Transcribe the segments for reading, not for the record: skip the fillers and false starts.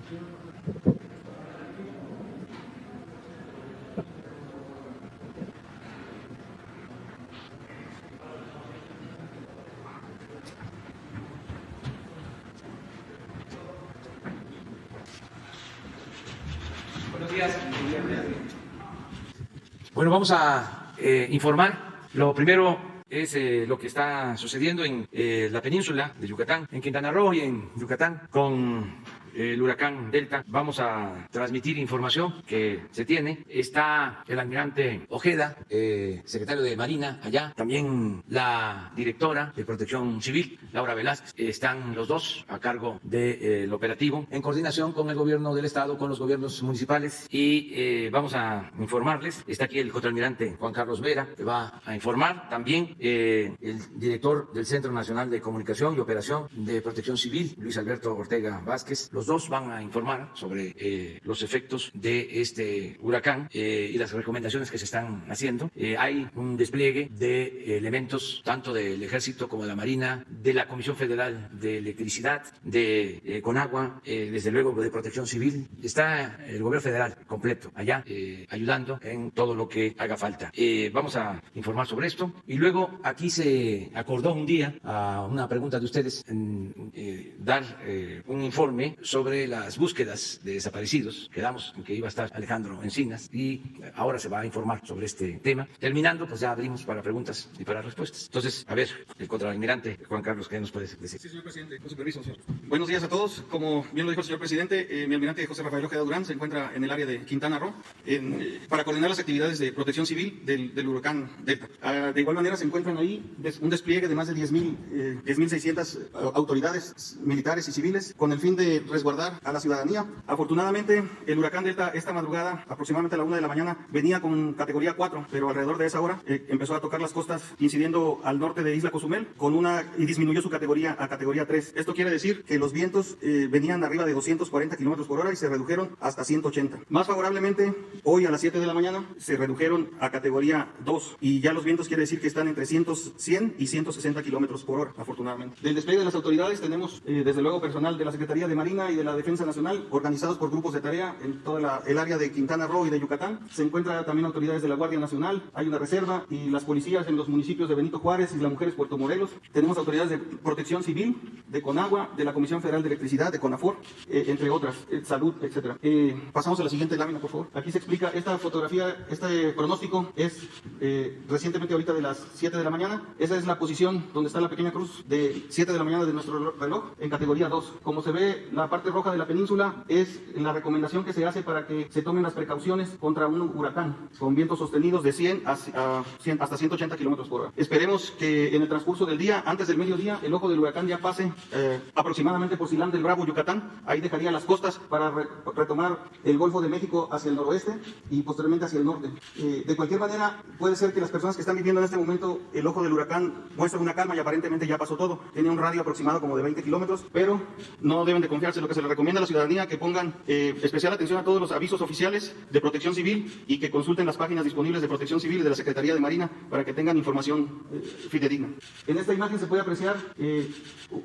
Buenos días. Bueno, vamos a informar. Lo primero es lo que está sucediendo en la península de Yucatán, en Quintana Roo y en Yucatán, con el huracán Delta. Vamos a transmitir información que se tiene. Está el almirante Ojeda, secretario de Marina allá, también la directora de Protección Civil, Laura Velázquez. Están los dos a cargo del operativo en coordinación con el gobierno del estado, con los gobiernos municipales, y vamos a informarles. Está aquí el contraalmirante Juan Carlos Vera, que va a informar también el director del Centro Nacional de Comunicación y Operación de Protección Civil, Luis Alberto Ortega Vázquez. Los dos van a informar sobre los efectos de este huracán y las recomendaciones que se están haciendo. Hay un despliegue de elementos tanto del Ejército como de la Marina, de la Comisión Federal de Electricidad, de Conagua, desde luego de Protección Civil. Está el gobierno federal completo allá ayudando en todo lo que haga falta. Vamos a informar sobre esto. Y luego aquí se acordó un día, a una pregunta de ustedes, dar un informe sobre las búsquedas de desaparecidos. Quedamos en que iba a estar Alejandro Encinas y ahora se va a informar sobre este tema. Terminando, pues ya abrimos para preguntas y para respuestas. Entonces, a ver, el contraalmirante Juan Carlos, ¿qué nos puedes decir? Sí, señor presidente, con su permiso, señor. Buenos días a todos. Como bien lo dijo el señor presidente, mi almirante José Rafael Ojeda Durán se encuentra en el área de Quintana Roo para coordinar las actividades de protección civil del huracán Delta. De igual manera se encuentran ahí un despliegue de más de 10.600 autoridades militares y civiles con el fin de resguardar a la ciudadanía. Afortunadamente, el huracán Delta esta madrugada, aproximadamente a la 1 de la mañana, venía con categoría 4, pero alrededor de esa hora empezó a tocar las costas, incidiendo al norte de Isla Cozumel, y disminuyó su categoría a categoría 3. Esto quiere decir que los vientos venían arriba de 240 kilómetros por hora y se redujeron hasta 180. Más favorablemente, hoy a las 7 de la mañana se redujeron a categoría 2 y ya los vientos quiere decir que están entre 100 y 160 kilómetros por hora, afortunadamente. Del despliegue de las autoridades tenemos, desde luego, personal de la Secretaría de Marina y de la Defensa Nacional, organizados por grupos de tarea en toda el área de Quintana Roo y de Yucatán. Se encuentran también autoridades de la Guardia Nacional, hay una reserva y las policías en los municipios de Benito Juárez y Las Mujeres, Puerto Morelos. Tenemos autoridades de Protección Civil, de Conagua, de la Comisión Federal de Electricidad, de CONAFOR, entre otras, salud, etc. Pasamos a la siguiente lámina, por favor. Aquí se explica esta fotografía, este pronóstico es recientemente ahorita de las 7 de la mañana. Esa es la posición donde está la pequeña cruz de 7 de la mañana de nuestro reloj en categoría 2. Como se ve, la parte roja de la península es la recomendación que se hace para que se tomen las precauciones contra un huracán con vientos sostenidos de 100 hasta 180 kilómetros por hora. Esperemos que en el transcurso del día, antes del mediodía, el ojo del huracán ya pase aproximadamente por Silán del Bravo, Yucatán. Ahí dejaría las costas para retomar el Golfo de México hacia el noroeste y posteriormente hacia el norte. De cualquier manera, puede ser que las personas que están viviendo en este momento el ojo del huracán muestren una calma y aparentemente ya pasó todo. Tiene un radio aproximado como de 20 kilómetros, pero no deben de confiarse. Lo que se les recomienda a la ciudadanía que pongan especial atención a todos los avisos oficiales de Protección Civil y que consulten las páginas disponibles de Protección Civil y de la Secretaría de Marina para que tengan información fidedigna. En esta imagen se puede apreciar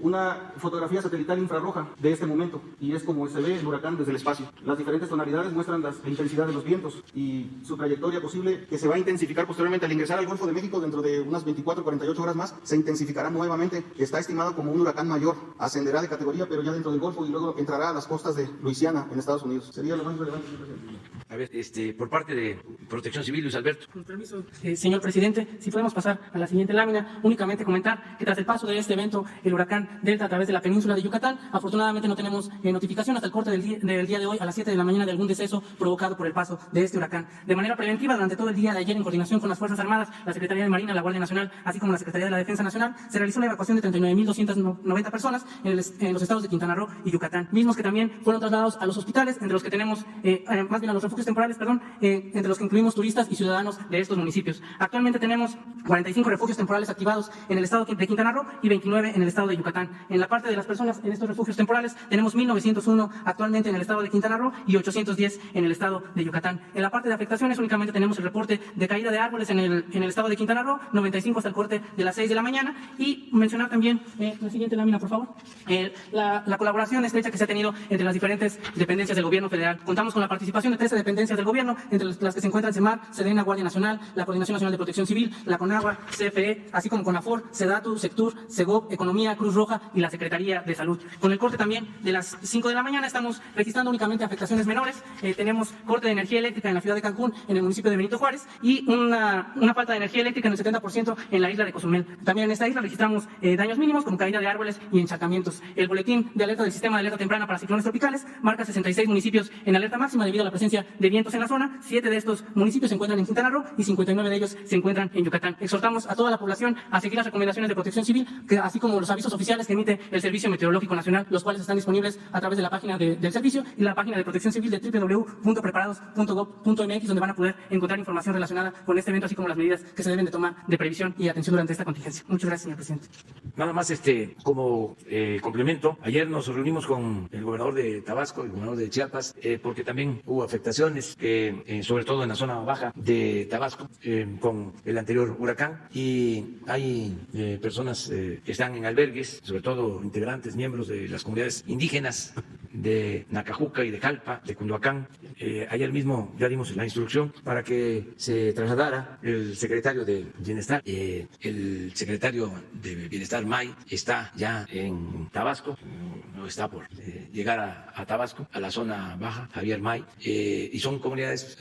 una fotografía satelital infrarroja de este momento y es como se ve el huracán desde el espacio. Las diferentes tonalidades muestran la intensidad de los vientos y su trayectoria posible, que se va a intensificar posteriormente al ingresar al Golfo de México dentro de unas 24-48 horas más. Se intensificará nuevamente. Está estimado como un huracán mayor. Ascenderá de categoría, pero ya dentro del Golfo, y luego entrará a las costas de Luisiana, en Estados Unidos. Sería lo más relevante, señor presidente. A ver, por parte de Protección Civil, Luis Alberto. Con permiso, señor presidente, si podemos pasar a la siguiente lámina, únicamente comentar que tras el paso de este evento, el huracán Delta a través de la península de Yucatán, afortunadamente no tenemos notificación hasta el corte del día de hoy a las 7 de la mañana de algún deceso provocado por el paso de este huracán. De manera preventiva, durante todo el día de ayer, en coordinación con las Fuerzas Armadas, la Secretaría de Marina, la Guardia Nacional, así como la Secretaría de la Defensa Nacional, se realizó la evacuación de 39.290 personas en los estados de Quintana Roo y Yucatán, mismos que también fueron trasladados a los hospitales, entre los que tenemos, más bien a los refugios refugios temporales, entre los que incluimos turistas y ciudadanos de estos municipios. Actualmente tenemos 45 refugios temporales activados en el estado de Quintana Roo y 29 en el estado de Yucatán. En la parte de las personas en estos refugios temporales tenemos 1,901 actualmente en el estado de Quintana Roo y 810 en el estado de Yucatán. En la parte de afectaciones únicamente tenemos el reporte de caída de árboles en el estado de Quintana Roo, 95 hasta el corte de las 6 de la mañana, y mencionar también, la siguiente lámina por favor, la colaboración estrecha que se ha tenido entre las diferentes dependencias del gobierno federal. Contamos con la participación de 13 dependencias del gobierno, entre las que se encuentran CEMAR, Sedena, Guardia Nacional, la Coordinación Nacional de Protección Civil, la CONAGUA, CFE, así como CONAFOR, SEDATU, Sectur, SEGOV, Economía, Cruz Roja y la Secretaría de Salud. Con el corte también de las 5 de la mañana estamos registrando únicamente afectaciones menores. Tenemos corte de energía eléctrica en la ciudad de Cancún, en el municipio de Benito Juárez, y una falta de energía eléctrica en el 70% en la isla de Cozumel. También en esta isla registramos daños mínimos como caída de árboles y encharcamientos. El boletín de alerta del sistema de alerta temprana para ciclones tropicales marca 66 municipios en alerta máxima debido a la presencia de vientos en la zona. 7 de estos municipios se encuentran en Quintana Roo y 59 de ellos se encuentran en Yucatán. Exhortamos a toda la población a seguir las recomendaciones de Protección Civil, así como los avisos oficiales que emite el Servicio Meteorológico Nacional, los cuales están disponibles a través de la página del servicio y la página de Protección Civil de www.preparados.gov.mx, donde van a poder encontrar información relacionada con este evento, así como las medidas que se deben de tomar de previsión y atención durante esta contingencia. Muchas gracias, señor presidente. Nada más como complemento, ayer nos reunimos con el gobernador de Tabasco, el gobernador de Chiapas, porque también hubo afectaciones, sobre todo en la zona baja de Tabasco, con el anterior huracán, y hay personas que están en albergues, sobre todo integrantes, miembros de las comunidades indígenas de Nacajuca y de Jalpa, de Cunduacán. Ayer mismo ya dimos la instrucción para que se trasladara el secretario de Bienestar. El secretario de Bienestar, May, está ya en Tabasco, no está por llegar a Tabasco, a la zona baja, Javier May, y son comunidades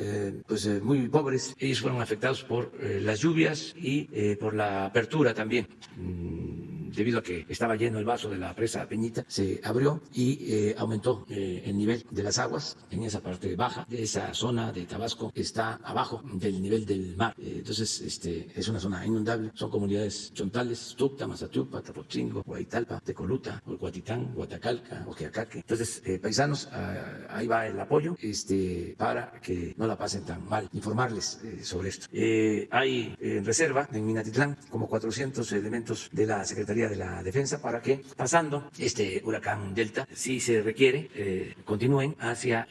muy pobres. Ellos fueron afectados por las lluvias y por la apertura también. Debido a que estaba lleno el vaso de la presa Peñita, se abrió y aumentó el nivel de las aguas en esa parte baja de esa zona de Tabasco. Está abajo del nivel del mar. Entonces, es una zona inundable. Son comunidades chontales: Tucta, Mazatiupa, Tapotzingo, Guaitalpa, Tecoluta, Huatitán, Huatacalca, Ojeacaque. Entonces, paisanos, ahí va el apoyo para que no la pasen tan mal. Informarles sobre esto. Hay en reserva en Minatitlán como 400 elementos de la Secretaría de la Defensa para que, pasando este huracán Delta, si se requiere, continúen hacia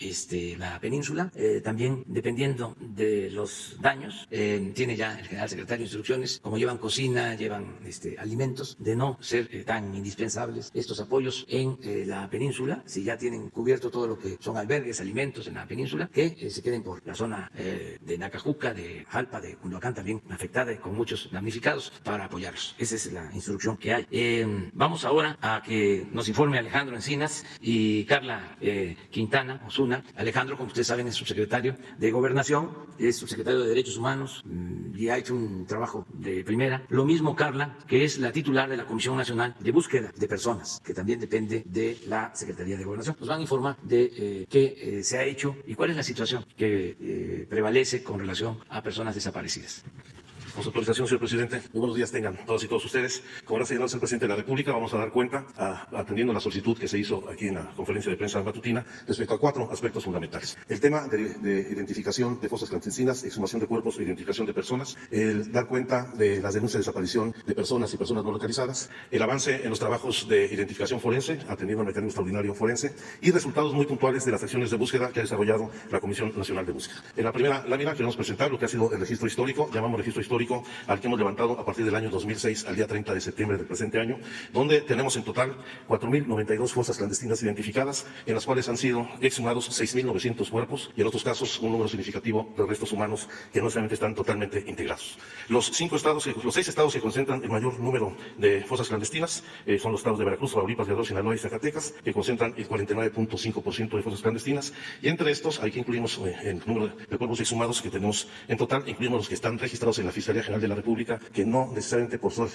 la península. También, dependiendo de los daños, tiene ya el general secretario instrucciones, como llevan cocina, llevan alimentos, de no ser tan indispensables estos apoyos en la península. Si ya tienen cubierto todo lo que son albergues, alimentos en la península, que se queden por la zona de Nacajuca, de Jalpa, de Cunduacán, también afectada y con muchos damnificados, para apoyarlos. Esa es la instrucción que hay. Vamos ahora a que nos informe Alejandro Encinas y Carla Quintana Osuna. Alejandro, como ustedes saben, es subsecretario de Gobernación, es subsecretario de Derechos Humanos y ha hecho un trabajo de primera. Lo mismo Carla, que es la titular de la Comisión Nacional de Búsqueda de Personas, que también depende de la Secretaría de Gobernación. Nos van a informar de qué se ha hecho y cuál es la situación que prevalece con relación a personas desaparecidas. Con su autorización, señor presidente, muy buenos días tengan todas y todos ustedes. Como ahora señaló el presidente de la República, vamos a dar cuenta, atendiendo la solicitud que se hizo aquí en la conferencia de prensa matutina, respecto a 4 aspectos fundamentales. El tema de identificación de fosas clandestinas, exhumación de cuerpos e identificación de personas, el dar cuenta de las denuncias de desaparición de personas y personas no localizadas, el avance en los trabajos de identificación forense, atendiendo al mecanismo extraordinario forense, y resultados muy puntuales de las acciones de búsqueda que ha desarrollado la Comisión Nacional de Búsqueda. En la primera lámina queremos presentar lo que ha sido el registro histórico, llamamos registro histórico al que hemos levantado a partir del año 2006 al día 30 de septiembre del presente año, donde tenemos en total 4.092 fosas clandestinas identificadas, en las cuales han sido exhumados 6.900 cuerpos y en otros casos un número significativo de restos humanos que no necesariamente están totalmente integrados. Los 6 estados que concentran el mayor número de fosas clandestinas son los estados de Veracruz, Tamaulipas, Guerrero, Sinaloa y Zacatecas, que concentran el 49.5% de fosas clandestinas, y entre estos hay que incluimos el número de cuerpos exhumados que tenemos en total, incluimos los que están registrados en la Fiscalía Fiscalía General de la República que no necesariamente por ser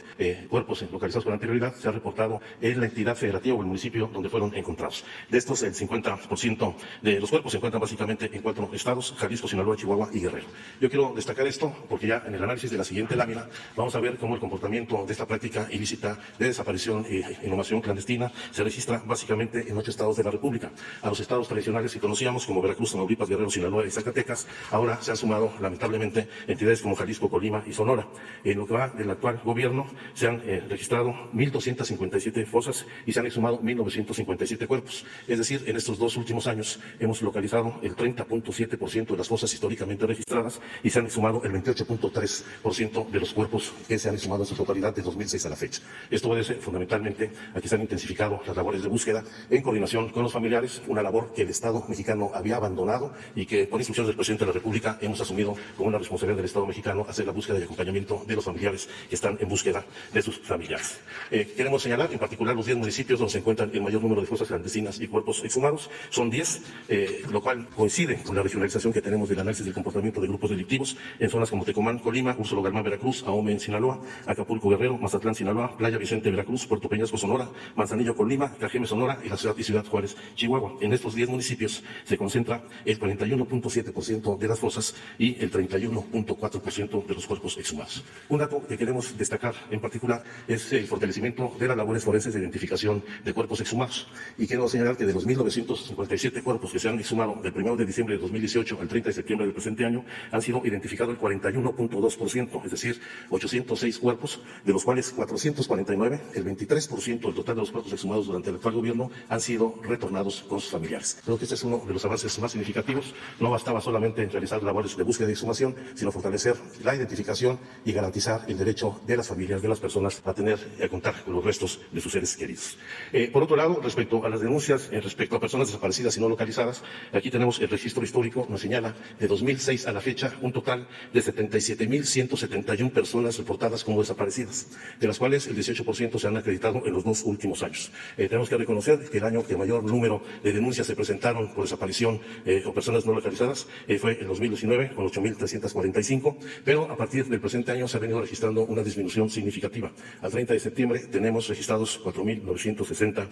cuerpos localizados con anterioridad se ha reportado en la entidad federativa o el municipio donde fueron encontrados. De estos, el 50% de los cuerpos se encuentran básicamente en 4 estados: Jalisco, Sinaloa, Chihuahua y Guerrero. Yo quiero destacar esto porque ya en el análisis de la siguiente lámina vamos a ver cómo el comportamiento de esta práctica ilícita de desaparición e inhumación clandestina se registra básicamente en 8 estados de la República. A los estados tradicionales que conocíamos como Veracruz, Tamaulipas, Guerrero, Sinaloa y Zacatecas, ahora se han sumado lamentablemente entidades como Jalisco, Colima y Sonora. En lo que va del actual gobierno se han registrado 1,257 fosas y se han exhumado 1,957 cuerpos. Es decir, en estos 2 últimos años hemos localizado el 30,7% de las fosas históricamente registradas y se han exhumado el 28,3% de los cuerpos que se han exhumado en su totalidad de 2006 a la fecha. Esto obedece fundamentalmente a que se han intensificado las labores de búsqueda en coordinación con los familiares, una labor que el Estado mexicano había abandonado y que por instrucciones del presidente de la República hemos asumido como una responsabilidad del Estado mexicano hacer la búsqueda y acompañamiento de los familiares que están en búsqueda de sus familiares. Queremos señalar en particular los 10 municipios donde se encuentran el mayor número de fosas clandestinas y cuerpos exhumados. Son 10, lo cual coincide con la regionalización que tenemos del análisis del comportamiento de grupos delictivos en zonas como Tecomán, Colima, Úrsula Galmán, Veracruz, Ahome en Sinaloa, Acapulco, Guerrero, Mazatlán, Sinaloa, Playa Vicente, Veracruz, Puerto Peñasco, Sonora, Manzanillo, Colima, Cajeme, Sonora y la Ciudad Juárez, Chihuahua. En estos 10 municipios se concentra el 41,7% de las fosas y el 31,4% de los cuerpos exhumados. Un dato que queremos destacar en particular es el fortalecimiento de las labores forenses de identificación de cuerpos exhumados. Y quiero señalar que de los 1,957 cuerpos que se han exhumado del 1 de diciembre de 2018 al 30 de septiembre del presente año, han sido identificados el 41,2%, es decir, 806 cuerpos, de los cuales 449, el 23% del total de los cuerpos exhumados durante el actual gobierno, han sido retornados con sus familiares. Creo que este es uno de los avances más significativos. No bastaba solamente realizar labores de búsqueda y exhumación, sino fortalecer la identificación y garantizar el derecho de las familias, de las personas, a contar con los restos de sus seres queridos. Por otro lado, respecto a las denuncias, respecto a personas desaparecidas y no localizadas, aquí tenemos el registro histórico, nos señala de 2006 a la fecha un total de 77,171 personas reportadas como desaparecidas, de las cuales el 18% se han acreditado en los 2 últimos años. Tenemos que reconocer que el año que mayor número de denuncias se presentaron por desaparición o personas no localizadas fue el 2019 con 8,345, pero a partir del presente año se ha venido registrando una disminución significativa. Al 30 de septiembre tenemos registrados 4,960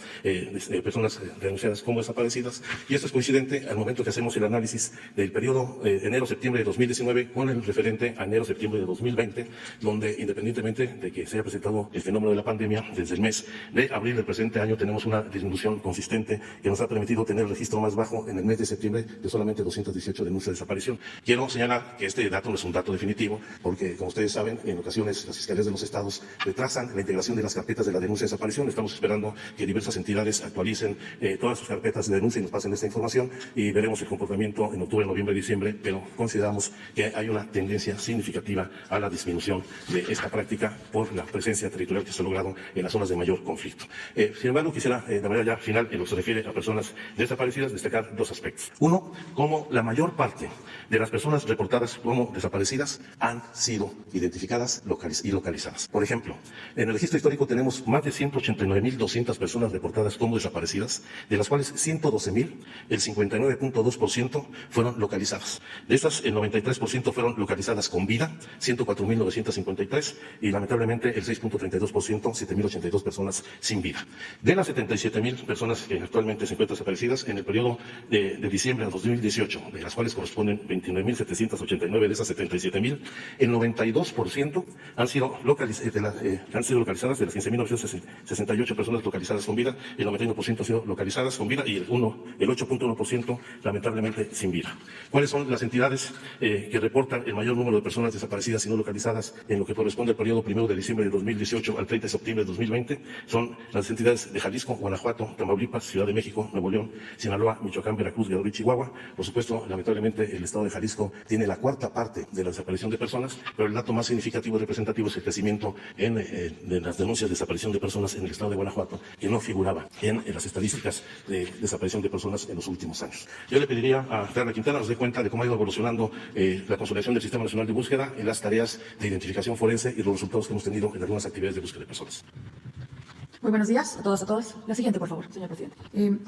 personas denunciadas como desaparecidas, y esto es coincidente al momento que hacemos el análisis del periodo enero-septiembre de 2019 con el referente a enero-septiembre de 2020, donde independientemente de que se haya presentado el fenómeno de la pandemia, desde el mes de abril del presente año tenemos una disminución consistente que nos ha permitido tener el registro más bajo en el mes de septiembre de solamente 218 denuncias de desaparición. Quiero señalar que este dato no es un dato definitivo, porque como ustedes saben, en ocasiones las fiscalías de los estados retrasan la integración de las carpetas de la denuncia de desaparición. Estamos esperando que diversas entidades actualicen todas sus carpetas de denuncia y nos pasen esta información, y veremos el comportamiento en octubre, noviembre, diciembre, pero consideramos que hay una tendencia significativa a la disminución de esta práctica por la presencia territorial que se ha logrado en las zonas de mayor conflicto. Sin embargo, quisiera de manera ya final, en lo que se refiere a personas desaparecidas, destacar 2 aspectos. Uno, como la mayor parte de las personas reportadas como desaparecidas han sido identificadas y localizadas. Por ejemplo, en el registro histórico tenemos más de 189,200 personas reportadas como desaparecidas, de las cuales 112,000, el 59,2%, fueron localizadas. De estas, el 93% fueron localizadas con vida, 104,953, y lamentablemente el 6,32%, 7,082 personas sin vida. De las 77,000 personas que actualmente se encuentran desaparecidas, en el periodo de diciembre de 2018, de las cuales corresponden 29,789 de esas 77,000, el 92% han sido localizadas, de las 15,968 personas localizadas con vida, el 91% han sido localizadas con vida y el 8,1% lamentablemente sin vida. ¿Cuáles son las entidades que reportan el mayor número de personas desaparecidas y no localizadas en lo que corresponde al periodo 1 de diciembre de 2018 al 30 de septiembre de 2020? Son las entidades de Jalisco, Guanajuato, Tamaulipas, Ciudad de México, Nuevo León, Sinaloa, Michoacán, Veracruz, Guerrero y Chihuahua. Por supuesto, lamentablemente, el estado de Jalisco tiene la 4ª parte de la desaparición de personas, pero el dato más significativo y representativo es el crecimiento de las denuncias de desaparición de personas en el estado de Guanajuato, que no figuraba en las estadísticas de desaparición de personas en los últimos años. Yo le pediría a Carla Quintana nos dé cuenta de cómo ha ido evolucionando la consolidación del Sistema Nacional de Búsqueda en las tareas de identificación forense y los resultados que hemos tenido en algunas actividades de búsqueda de personas. Muy buenos días a todos, a todas. La siguiente, por favor, señor presidente.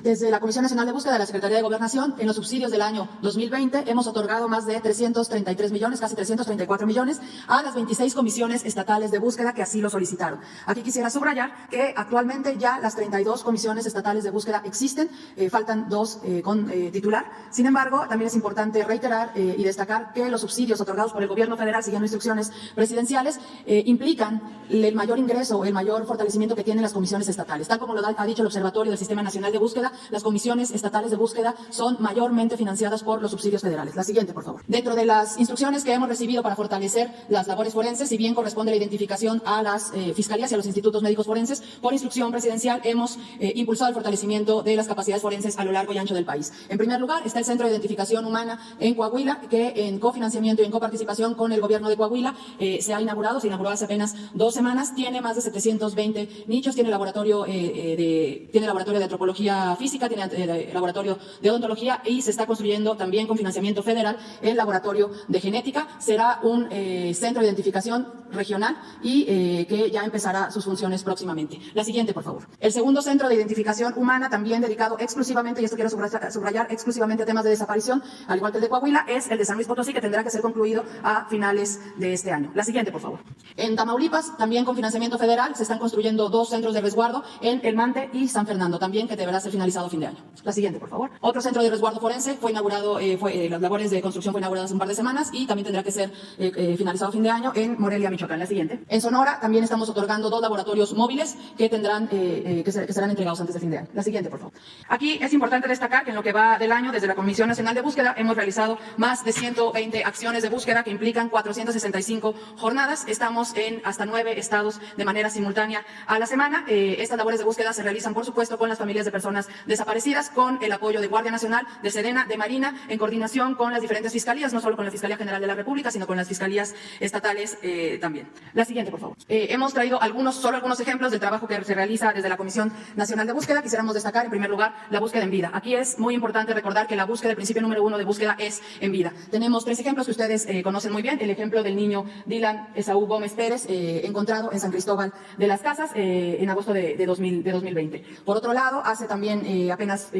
Desde la Comisión Nacional de Búsqueda de la Secretaría de Gobernación, en los subsidios del año 2020, hemos otorgado más de 333 millones, casi 334 millones, a las 26 comisiones estatales de búsqueda que así lo solicitaron. Aquí quisiera subrayar que actualmente ya las 32 comisiones estatales de búsqueda existen, faltan 2 con titular. Sin embargo, también es importante reiterar y destacar que los subsidios otorgados por el Gobierno federal, siguiendo instrucciones presidenciales, implican el mayor ingreso, el mayor fortalecimiento que tienen las comisiones estatales. Tal como lo ha dicho el Observatorio del Sistema Nacional de Búsqueda, las comisiones estatales de búsqueda son mayormente financiadas por los subsidios federales. La siguiente, por favor. Dentro de las instrucciones que hemos recibido para fortalecer las labores forenses, si bien corresponde la identificación a las fiscalías y a los institutos médicos forenses, por instrucción presidencial hemos impulsado el fortalecimiento de las capacidades forenses a lo largo y ancho del país. En primer lugar, está el Centro de Identificación Humana en Coahuila, que en cofinanciamiento y en coparticipación con el Gobierno de Coahuila se inauguró hace apenas 2 semanas, tiene más de 720 nichos, tiene laboratorio de antropología física, tiene laboratorio de odontología y se está construyendo también con financiamiento federal el laboratorio de genética. Será un centro de identificación regional y que ya empezará sus funciones próximamente. La siguiente, por favor. El segundo centro de identificación humana, también dedicado exclusivamente, y esto quiero subrayar exclusivamente a temas de desaparición, al igual que el de Coahuila, es el de San Luis Potosí, que tendrá que ser concluido a finales de este año. La siguiente, por favor. En Tamaulipas, también con financiamiento federal, se están construyendo 2 centros de resguardo en El Mante y San Fernando, también que deberá ser finalizado a fin de año. La siguiente, por favor. Otro centro de resguardo forense fue inaugurado, las labores de construcción fue inaugurado hace un par de semanas y también tendrá que ser finalizado a fin de año en Morelia, Michoacán. La siguiente. En Sonora también estamos otorgando 2 laboratorios móviles que tendrán, que serán entregados antes de fin de año. La siguiente, por favor. Aquí es importante destacar que en lo que va del año, desde la Comisión Nacional de Búsqueda, hemos realizado más de 120 acciones de búsqueda que implican 465 jornadas. Estamos en hasta 9 estados de manera simultánea a la semana. Estas labores de búsqueda se realizan, por supuesto, con las familias de personas desaparecidas, con el apoyo de Guardia Nacional, de Sedena, de Marina, en coordinación con las diferentes fiscalías, no solo con la Fiscalía General de la República, sino con las fiscalías estatales también. La siguiente, por favor. Hemos traído solo algunos ejemplos del trabajo que se realiza desde la Comisión Nacional de Búsqueda. Quisiéramos destacar, en primer lugar, la búsqueda en vida. Aquí es muy importante recordar que la búsqueda, el principio número 1 de búsqueda es en vida. Tenemos 3 ejemplos que ustedes conocen muy bien. El ejemplo del niño Dylan Esaú Gómez Pérez, encontrado en San Cristóbal de las Casas en agosto de 2020. Por otro lado, hace también apenas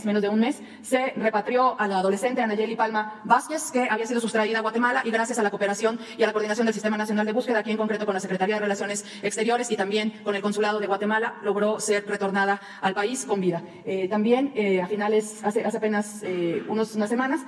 menos de un mes, se repatrió a la adolescente Anayeli Palma Vázquez, que había sido sustraída a Guatemala, y gracias a la cooperación y a la coordinación del Sistema Nacional de Búsqueda, aquí en concreto con la Secretaría de Relaciones Exteriores y también con el Consulado de Guatemala, logró ser retornada al país con vida. También a finales, hace apenas unas semanas,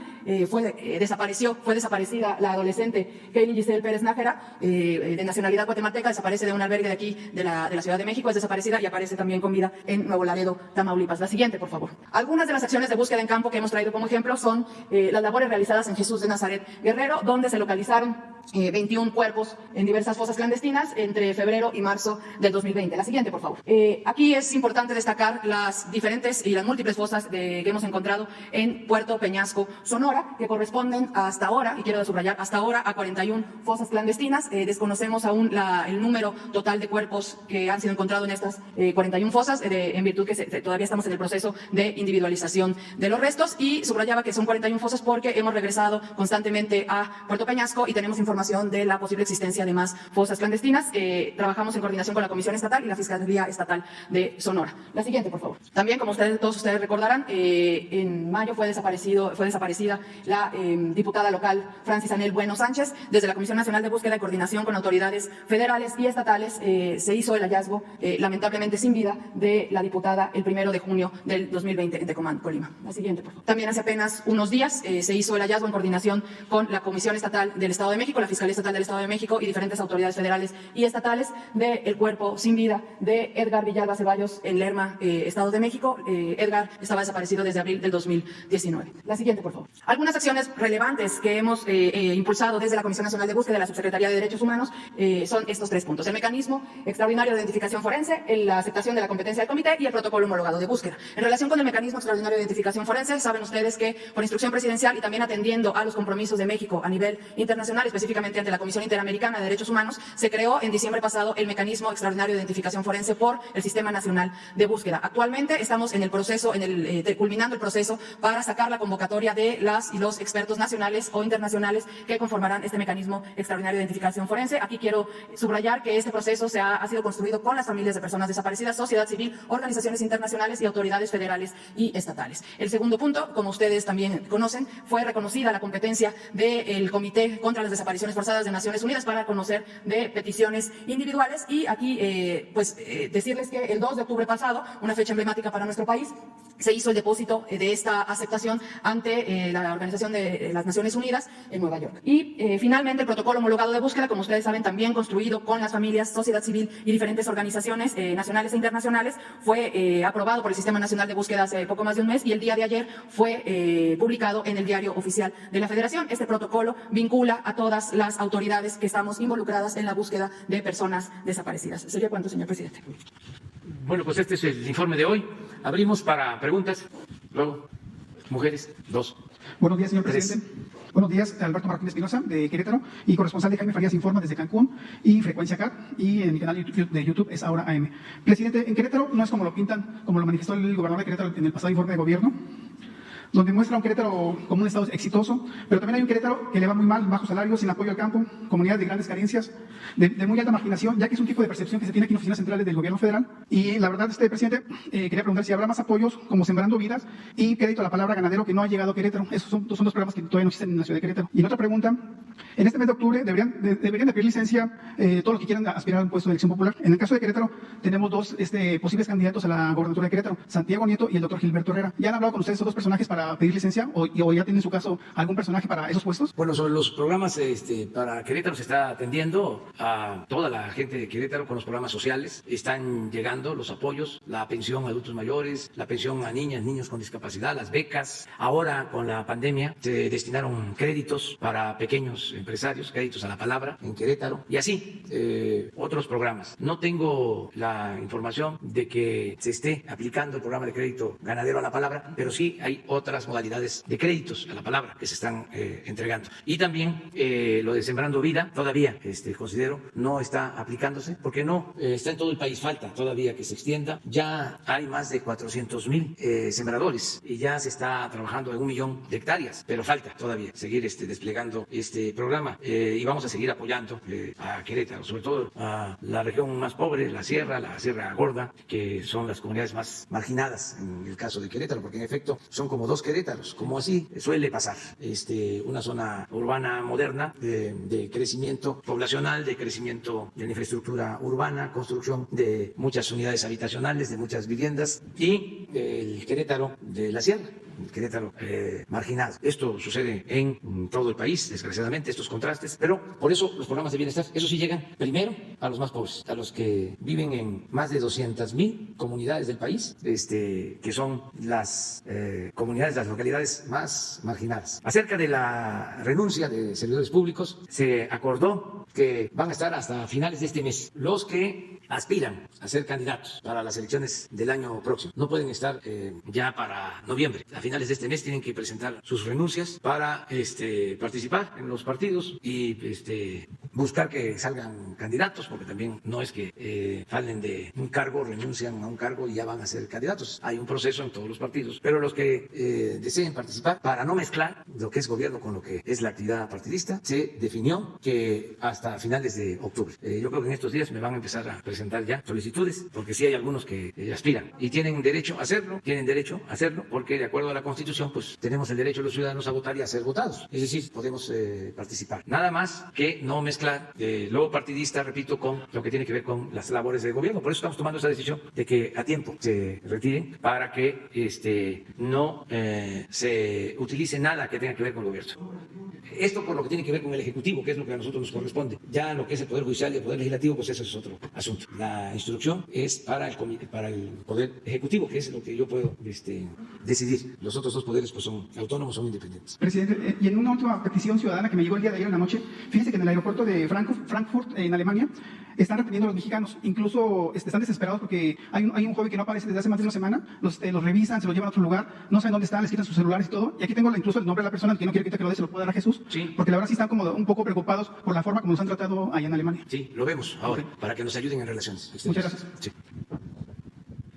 fue desaparecida la adolescente Kelly Giselle Pérez Nájera, de nacionalidad guatemalteca, desaparece de un albergue de aquí, de la Ciudad de México, es desaparecida y aparece también con vida en Nuevo Laredo, Tamaulipas. La siguiente, por favor. Algunas de las acciones de búsqueda en campo que hemos traído como ejemplo son las labores realizadas en Jesús de Nazaret Guerrero, donde se localizaron 21 cuerpos en diversas fosas clandestinas entre febrero y marzo del 2020. La siguiente, por favor. Aquí es importante destacar las diferentes y las múltiples fosas que hemos encontrado en Puerto Peñasco, Sonora, que corresponden hasta ahora, y quiero subrayar, hasta ahora a 41 fosas clandestinas. Desconocemos aún el número total de cuerpos que han sido encontrados en estas 41 fosas, en virtud que todavía estamos en el proceso de individualización de los restos, y subrayaba que son 41 fosas porque hemos regresado constantemente a Puerto Peñasco y tenemos información de la posible existencia de más fosas clandestinas. Trabajamos en coordinación con la Comisión Estatal y la Fiscalía Estatal de Sonora. La siguiente, por favor. También, como todos ustedes recordarán, en mayo fue desaparecida la diputada local Francis Anel Bueno Sánchez. Desde la Comisión Nacional de Búsqueda, en coordinación con autoridades federales y estatales, se hizo el hallazgo, lamentablemente sin vida, de la diputada el 1 de junio del 2020 en Tecomán, Colima. La siguiente, por favor. También hace apenas unos días se hizo el hallazgo en coordinación con la Comisión Estatal del Estado de México, la Fiscalía Estatal del Estado de México y diferentes autoridades federales y estatales del cuerpo sin vida de Edgar Villalba Ceballos en Lerma, Estado de México. Edgar estaba desaparecido desde abril del 2019. La siguiente, por favor. Algunas acciones relevantes que hemos impulsado desde la Comisión Nacional de Búsqueda de la Subsecretaría de Derechos Humanos son estos 3 puntos. El mecanismo extraordinario de identificación forense, la aceptación de la competencia del comité y el protocolo homologado de búsqueda. En relación con el mecanismo extraordinario de identificación forense, saben ustedes que por instrucción presidencial y también atendiendo a los compromisos de México a nivel internacional, específicamente específicamente ante la Comisión Interamericana de Derechos Humanos, se creó en diciembre pasado el Mecanismo Extraordinario de Identificación Forense por el Sistema Nacional de Búsqueda. Actualmente estamos en el proceso, culminando el proceso para sacar la convocatoria de las y los expertos nacionales o internacionales que conformarán este Mecanismo Extraordinario de Identificación Forense. Aquí quiero subrayar que este proceso ha sido construido con las familias de personas desaparecidas, sociedad civil, organizaciones internacionales y autoridades federales y estatales. El segundo punto, como ustedes también conocen, fue reconocida la competencia del Comité contra las Desapariciones Forzadas de Naciones Unidas para conocer de peticiones individuales y aquí decirles que el 2 de octubre pasado, una fecha emblemática para nuestro país, se hizo el depósito de esta aceptación ante la Organización de las Naciones Unidas en Nueva York. Y finalmente el protocolo homologado de búsqueda, como ustedes saben, también construido con las familias, sociedad civil y diferentes organizaciones nacionales e internacionales, fue aprobado por el Sistema Nacional de Búsqueda hace poco más de un mes y el día de ayer fue publicado en el Diario Oficial de la Federación. Este protocolo vincula a todas las autoridades que estamos involucradas en la búsqueda de personas desaparecidas. ¿Sería cuánto, señor presidente? Bueno, pues este es el informe de hoy. Abrimos para preguntas. Luego, mujeres, 2. Buenos días, señor 3. presidente. Buenos días, Alberto Martínez Espinosa, de Querétaro, y corresponsal de Jaime Farías Informa desde Cancún y Frecuencia CAR, y en mi canal de YouTube es Ahora AM. Presidente, en Querétaro no es como lo pintan, como lo manifestó el gobernador de Querétaro en el pasado informe de gobierno, donde muestra un Querétaro como un estado exitoso, pero también hay un Querétaro que le va muy mal, bajo salario, sin apoyo al campo, comunidades de grandes carencias, de muy alta marginación, ya que es un tipo de percepción que se tiene aquí en oficinas centrales del gobierno federal. Y la verdad, presidente, quería preguntar si habrá más apoyos como Sembrando Vidas y crédito a la palabra ganadero que no ha llegado a Querétaro. Esos son dos programas que todavía no existen en la ciudad de Querétaro. Y en otra pregunta, en este mes de octubre deberían de pedir licencia todos los que quieran aspirar a un puesto de elección popular. En el caso de Querétaro, tenemos dos posibles candidatos a la gobernatura de Querétaro, Santiago Nieto y el doctor Gilberto Herrera. ¿Ya han hablado con ustedes esos dos personajes para pedir licencia o ya tienen en su caso algún personaje para esos puestos? Bueno, sobre los programas para Querétaro se está atendiendo a toda la gente de Querétaro con los programas sociales. Están llegando los apoyos, la pensión a adultos mayores, la pensión a niñas, niños con discapacidad, las becas. Ahora, con la pandemia, se destinaron créditos para pequeños empresarios, créditos a la palabra en Querétaro y así otros programas. No tengo la información de que se esté aplicando el programa de crédito ganadero a la palabra, pero sí hay otras modalidades de créditos a la palabra que se están entregando. Y también lo de Sembrando Vida, todavía considero no está aplicándose porque no está en todo el país, falta todavía que se extienda. Ya hay más de 400,000 sembradores y ya se está trabajando en 1 millón de hectáreas, pero falta todavía seguir desplegando este programa y vamos a seguir apoyando a Querétaro, sobre todo a la región más pobre, la Sierra Gorda, que son las comunidades más marginadas en el caso de Querétaro, porque en efecto son como 2 Querétaros, como así suele pasar. Una zona urbana moderna de crecimiento poblacional, de crecimiento de la infraestructura urbana, construcción de muchas unidades habitacionales, de muchas viviendas, y el Querétaro de la Sierra, el Querétaro marginado. Esto sucede en todo el país, desgraciadamente, estos contrastes, pero por eso los programas de bienestar, eso sí llegan primero a los más pobres, a los que viven en más de 200,000 comunidades del país, que son las comunidades, las localidades más marginadas. Acerca de la renuncia de servidores públicos, se acordó que van a estar hasta finales de este mes los que aspiran a ser candidatos para las elecciones del año próximo. No pueden estar ya para noviembre. A finales de este mes tienen que presentar sus renuncias para participar en los partidos y buscar que salgan candidatos, porque también no es que salen de un cargo, renuncian a un cargo y ya van a ser candidatos. Hay un proceso en todos los partidos, pero los que deseen participar, para no mezclar lo que es gobierno con lo que es la actividad partidista, se definió que hasta finales de octubre. Yo creo que en estos días me van a empezar a presentar ya solicitudes, porque sí hay algunos que aspiran y tienen derecho a hacerlo, porque de acuerdo a la Constitución, pues tenemos el derecho de los ciudadanos a votar y a ser votados. Es decir, podemos participar. Nada más que no mezclar lo partidista, repito, con lo que tiene que ver con las labores del gobierno. Por eso estamos tomando esa decisión de que a tiempo se retiren para que no se utilice nada que tenga que ver con el gobierno. Esto por lo que tiene que ver con el Ejecutivo, que es lo que a nosotros nos corresponde. Ya lo que es el Poder Judicial y el Poder Legislativo, pues eso es otro asunto. La instrucción es para el Poder Ejecutivo, que es lo que yo puedo decidir. Los otros 2 poderes pues son autónomos, son independientes. Presidente, y en una última petición ciudadana que me llegó el día de ayer en la noche, fíjese que en el aeropuerto de Frankfurt, en Alemania, están reteniendo a los mexicanos. Incluso están desesperados porque hay un joven que no aparece desde hace más de una semana, los revisan, se lo llevan a otro lugar, no saben dónde está, les quitan sus celulares y todo. Y aquí tengo incluso el nombre de la persona, que no quiero que lo dé, se lo puedo dar a Jesús, Sí. porque la verdad sí están como un poco preocupados por la forma como nos han tratado allá en Alemania. Sí, lo vemos ahora, para que nos ayuden en relaciones exteriores. Muchas gracias. Sí.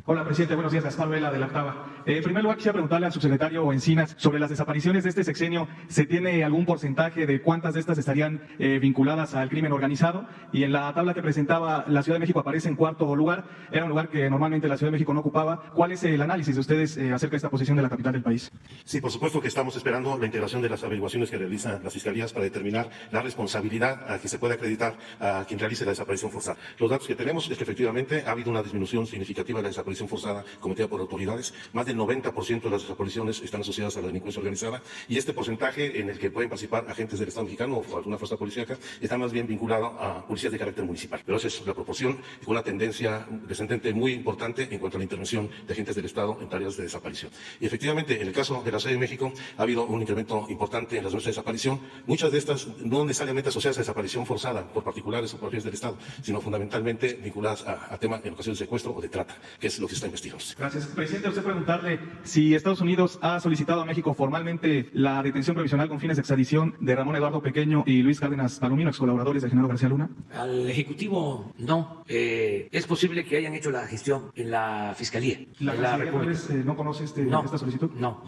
Hola, presidente. Buenos días. Gaspar Vela, de la Octava. En primer lugar, quisiera preguntarle al subsecretario Encinas sobre las desapariciones de este sexenio. ¿Se tiene algún porcentaje de cuántas de estas estarían vinculadas al crimen organizado? Y en la tabla que presentaba, la Ciudad de México aparece en cuarto lugar. Era un lugar que normalmente la Ciudad de México no ocupaba. ¿Cuál es el análisis de ustedes acerca de esta posición de la capital del país? Sí, por supuesto que estamos esperando la integración de las averiguaciones que realizan las fiscalías para determinar la responsabilidad a que se puede acreditar a quien realice la desaparición forzada. Los datos que tenemos es que efectivamente ha habido una disminución significativa de la desaparición forzada cometida por autoridades. Más del 90% de las desapariciones están asociadas a la delincuencia organizada, y este porcentaje en el que pueden participar agentes del Estado mexicano o alguna fuerza policíaca está más bien vinculado a policías de carácter municipal. Pero esa es la proporción, con una tendencia descendente muy importante en cuanto a la intervención de agentes del Estado en tareas de desaparición. Y efectivamente, en el caso de la Ciudad de México, ha habido un incremento importante en las denuncias de desaparición, muchas de estas no necesariamente asociadas a desaparición forzada por particulares o por agentes del Estado, sino fundamentalmente vinculadas a temas en ocasiones de secuestro o de trata, que es lo que se está investigando. Gracias. Presidente, usted preguntarle si Estados Unidos ha solicitado a México formalmente la detención provisional con fines de extradición de Ramón Eduardo Pequeño y Luis Cárdenas Palomino, ex colaboradores del general García Luna. Al Ejecutivo no. Es posible que hayan hecho la gestión en la Fiscalía. ¿La de la Cancillería República. no conoce No, esta solicitud? No,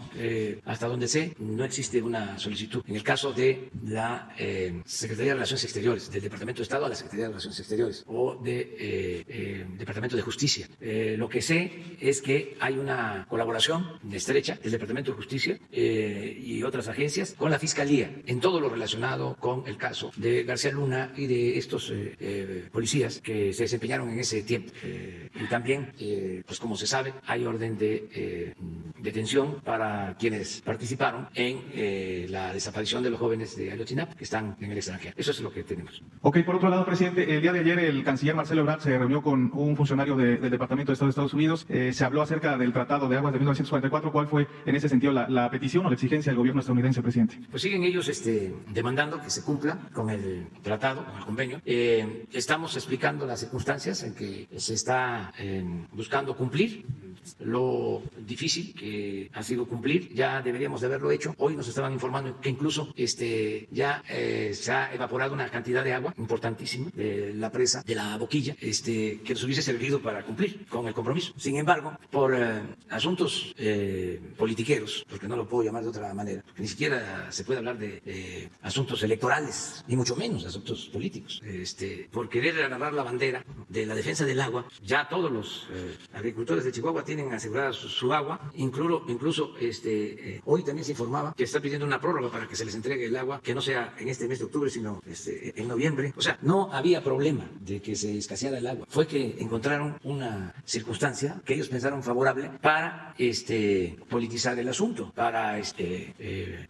hasta donde sé, no existe una solicitud. En el caso de la Secretaría de Relaciones Exteriores, del Departamento de Estado a la Secretaría de Relaciones Exteriores o de Departamento de Justicia. Lo que sé es que hay una colaboración estrecha del Departamento de Justicia y otras agencias con la Fiscalía en todo lo relacionado con el caso de García Luna y de estos policías que se desempeñaron en ese tiempo. Y también, pues como se sabe, hay orden de detención para quienes participaron en la desaparición de los jóvenes de Ayotzinapa que están en el extranjero. Eso es lo que tenemos. Ok, por otro lado, presidente, el día de ayer el canciller Marcelo Ebrard se reunió con un funcionario del Departamento de Estado de Estados Unidos. Se habló acerca del Tratado de Aguas de 1944. ¿Cuál fue en ese sentido la petición o la exigencia del gobierno estadounidense, presidente? Pues siguen ellos demandando que se cumpla con el tratado, con el convenio. Estamos explicando las circunstancias en que se está buscando cumplir. Lo difícil que ha sido cumplir, ya deberíamos de haberlo hecho. Hoy nos estaban informando que incluso ya se ha evaporado una cantidad de agua importantísima de la presa, de la boquilla, que nos hubiese servido para cumplir con el compromiso. Sin embargo, por asuntos politiqueros, porque no lo puedo llamar de otra manera, porque ni siquiera se puede hablar de asuntos electorales, ni mucho menos de asuntos políticos, por querer agarrar la bandera de la defensa del agua, ya todos los agricultores de Chihuahua tienen asegurada su agua. Incluso hoy también se informaba que está pidiendo una prórroga para que se les entregue el agua, que no sea en este mes de octubre, sino en noviembre. O sea, no había problema de que se escaseara el agua. Fue que encontraron una circunstancia que ellos pensaron favorable para politizar el asunto, para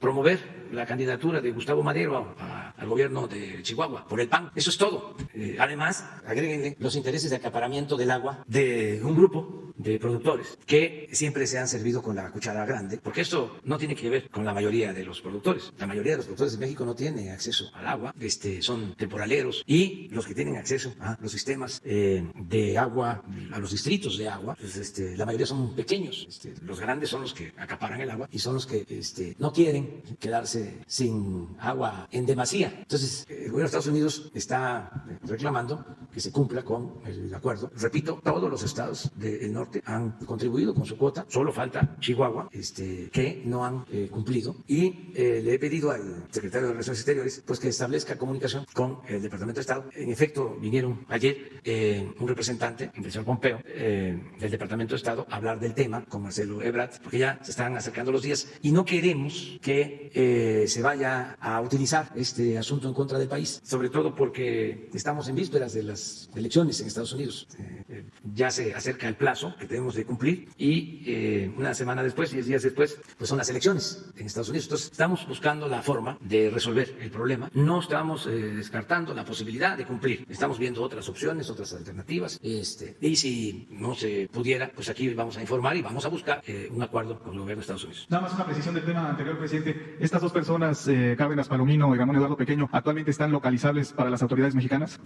promover la candidatura de Gustavo Madero al gobierno de Chihuahua por el PAN. Eso es todo. Además, agréguenle los intereses de acaparamiento del agua de un grupo de productores que siempre se han servido con la cuchara grande, porque esto no tiene que ver con la mayoría de los productores. La mayoría de los productores de México no tiene acceso al agua, son temporaleros, y los que tienen acceso a los sistemas de agua, a los distritos de agua, pues la mayoría son pequeños. Los grandes son los que acaparan el agua y son los que no quieren quedarse sin agua en demasía. Entonces, el gobierno de Estados Unidos está reclamando que se cumpla con el acuerdo. Repito, todos los estados del norte han contribuido con su cuota, solo falta Chihuahua, que no han cumplido, y le he pedido al secretario de Relaciones Exteriores pues que establezca comunicación con el Departamento de Estado. En efecto, vinieron ayer un representante, el señor Pompeo, del Departamento de Estado, a hablar del tema con Marcelo Ebrard, porque ya se están acercando los días y no queremos que se vaya a utilizar este asunto en contra del país, sobre todo porque estamos en vísperas de las elecciones en Estados Unidos. Ya se acerca el plazo que tenemos de cumplir y una semana después, 10 días después, pues son las elecciones en Estados Unidos. Entonces estamos buscando la forma de resolver el problema. No estamos descartando la posibilidad de cumplir. Estamos viendo otras opciones, otras alternativas. Y si no se pudiera, pues aquí vamos a informar y vamos a buscar un acuerdo con el gobierno de Estados Unidos. Nada más una precisión del tema anterior, presidente. Estas dos personas, Cárdenas Palomino y Ramón Eduardo Pequeño, ¿actualmente están localizables para las autoridades mexicanas?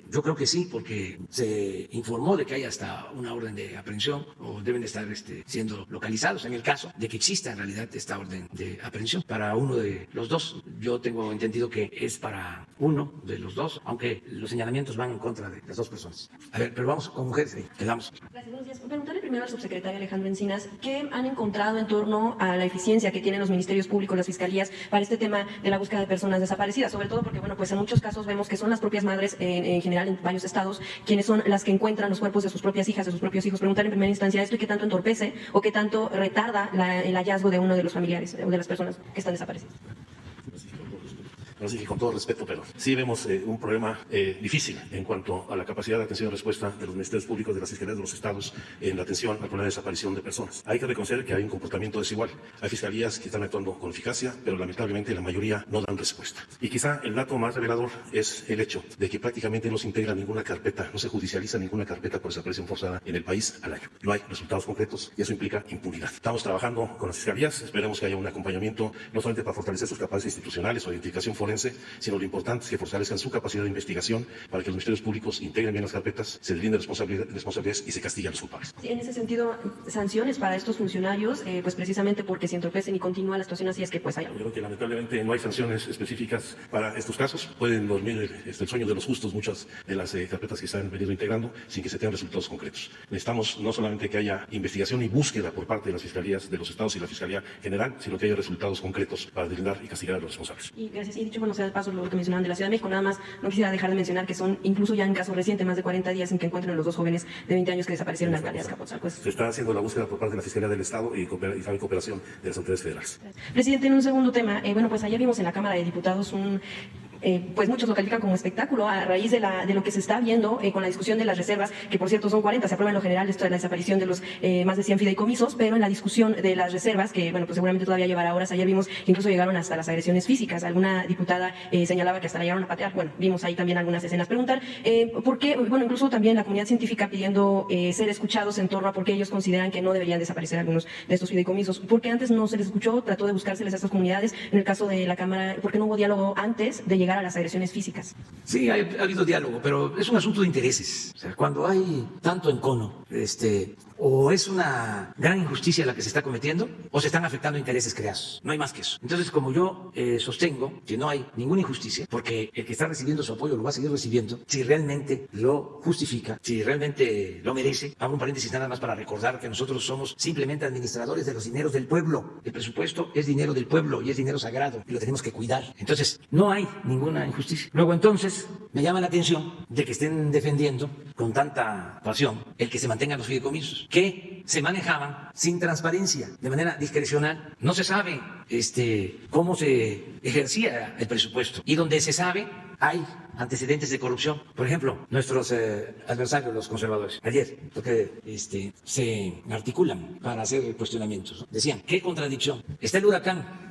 Yo creo que sí, porque se informó de que hay hasta una orden de aprehensión o deben de estar siendo localizados en el caso de que exista en realidad esta orden de aprehensión para uno de los dos. Yo tengo entendido que es para uno de los dos, aunque los señalamientos van en contra de las dos personas. A ver, pero vamos con mujeres, quedamos. Gracias, buenos días. Preguntarle primero al subsecretario Alejandro Encinas, ¿qué han encontrado en torno a la eficiencia que tienen los ministerios públicos, las fiscalías, para este tema de la búsqueda de personas desaparecidas? Sobre todo porque, bueno, pues en muchos casos vemos que son las propias madres, en general en varios estados, quienes son las que encuentran los cuerpos de sus propias hijas, de sus propios hijos. Preguntar en primera instancia esto y qué tanto entorpece o qué tanto retarda el hallazgo de uno de los familiares o de las personas que están desaparecidas. Así que con todo respeto, pero sí vemos un problema difícil en cuanto a la capacidad de atención y respuesta de los ministerios públicos, de las fiscalías de los estados en la atención al problema de desaparición de personas. Hay que reconocer que hay un comportamiento desigual. Hay fiscalías que están actuando con eficacia, pero lamentablemente la mayoría no dan respuesta. Y quizá el dato más revelador es el hecho de que prácticamente no se integra ninguna carpeta, no se judicializa ninguna carpeta por desaparición forzada en el país al año. No hay resultados concretos y eso implica impunidad. Estamos trabajando con las fiscalías, esperemos que haya un acompañamiento no solamente para fortalecer sus capacidades institucionales o identificación forense, sino lo importante es que fortalezcan su capacidad de investigación para que los ministerios públicos integren bien las carpetas, se deslinden responsabilidades y se castiguen a los culpables. Sí, en ese sentido, sanciones para estos funcionarios, pues precisamente porque se entorpecen y continúa la situación así es que pues hay algo. Yo creo que lamentablemente no hay sanciones específicas para estos casos. Pueden dormir el sueño de los justos muchas de las carpetas que se han venido integrando sin que se tengan resultados concretos. Necesitamos no solamente que haya investigación y búsqueda por parte de las fiscalías de los estados y la Fiscalía General, sino que haya resultados concretos para deslindar y castigar a los responsables. Y gracias. Y dicho, bueno, sea de paso lo que mencionaban de la Ciudad de México, nada más no quisiera dejar de mencionar que son incluso ya en caso reciente más de 40 días en que encuentran a los dos jóvenes de 20 años que desaparecieron en la alcaldía de Azcapotzalco. Se está haciendo la búsqueda por parte de la Fiscalía del Estado y cooperación de las autoridades federales. Presidente, en un segundo tema, bueno, pues ayer vimos en la Cámara de Diputados pues muchos lo califican como espectáculo a raíz de lo que se está viendo con la discusión de las reservas, que por cierto son 40, se aprueba en lo general esto de la desaparición de los más de 100 fideicomisos, pero en la discusión de las reservas, que bueno, pues seguramente todavía llevará horas, ayer vimos que incluso llegaron hasta las agresiones físicas, alguna diputada señalaba que hasta la llegaron a patear, bueno, vimos ahí también algunas escenas. Preguntar, ¿por qué, bueno, incluso también la comunidad científica pidiendo ser escuchados en torno a por qué ellos consideran que no deberían desaparecer algunos de estos fideicomisos? ¿Por qué antes no se les escuchó, trató de buscárseles a estas comunidades? En el caso de la Cámara, ¿por qué no hubo diálogo antes de llegar a las agresiones físicas? Sí, ha habido diálogo, pero es un asunto de intereses. O sea, cuando hay tanto encono, o es una gran injusticia la que se está cometiendo, o se están afectando intereses creados. No hay más que eso. Entonces, como yo sostengo que no hay ninguna injusticia, porque el que está recibiendo su apoyo lo va a seguir recibiendo, si realmente lo justifica, si realmente lo merece. Abro un paréntesis nada más para recordar que nosotros somos simplemente administradores de los dineros del pueblo. El presupuesto es dinero del pueblo y es dinero sagrado y lo tenemos que cuidar. Entonces, no hay ninguna injusticia. Luego, entonces, me llama la atención de que estén defendiendo con tanta pasión el que se mantengan los fideicomisos, que se manejaban sin transparencia, de manera discrecional. No se sabe cómo se ejercía el presupuesto. Y donde se sabe, hay antecedentes de corrupción. Por ejemplo, nuestros adversarios, los conservadores, ayer, porque se articulan para hacer cuestionamientos, ¿no? Decían, ¿qué contradicción? Está el huracán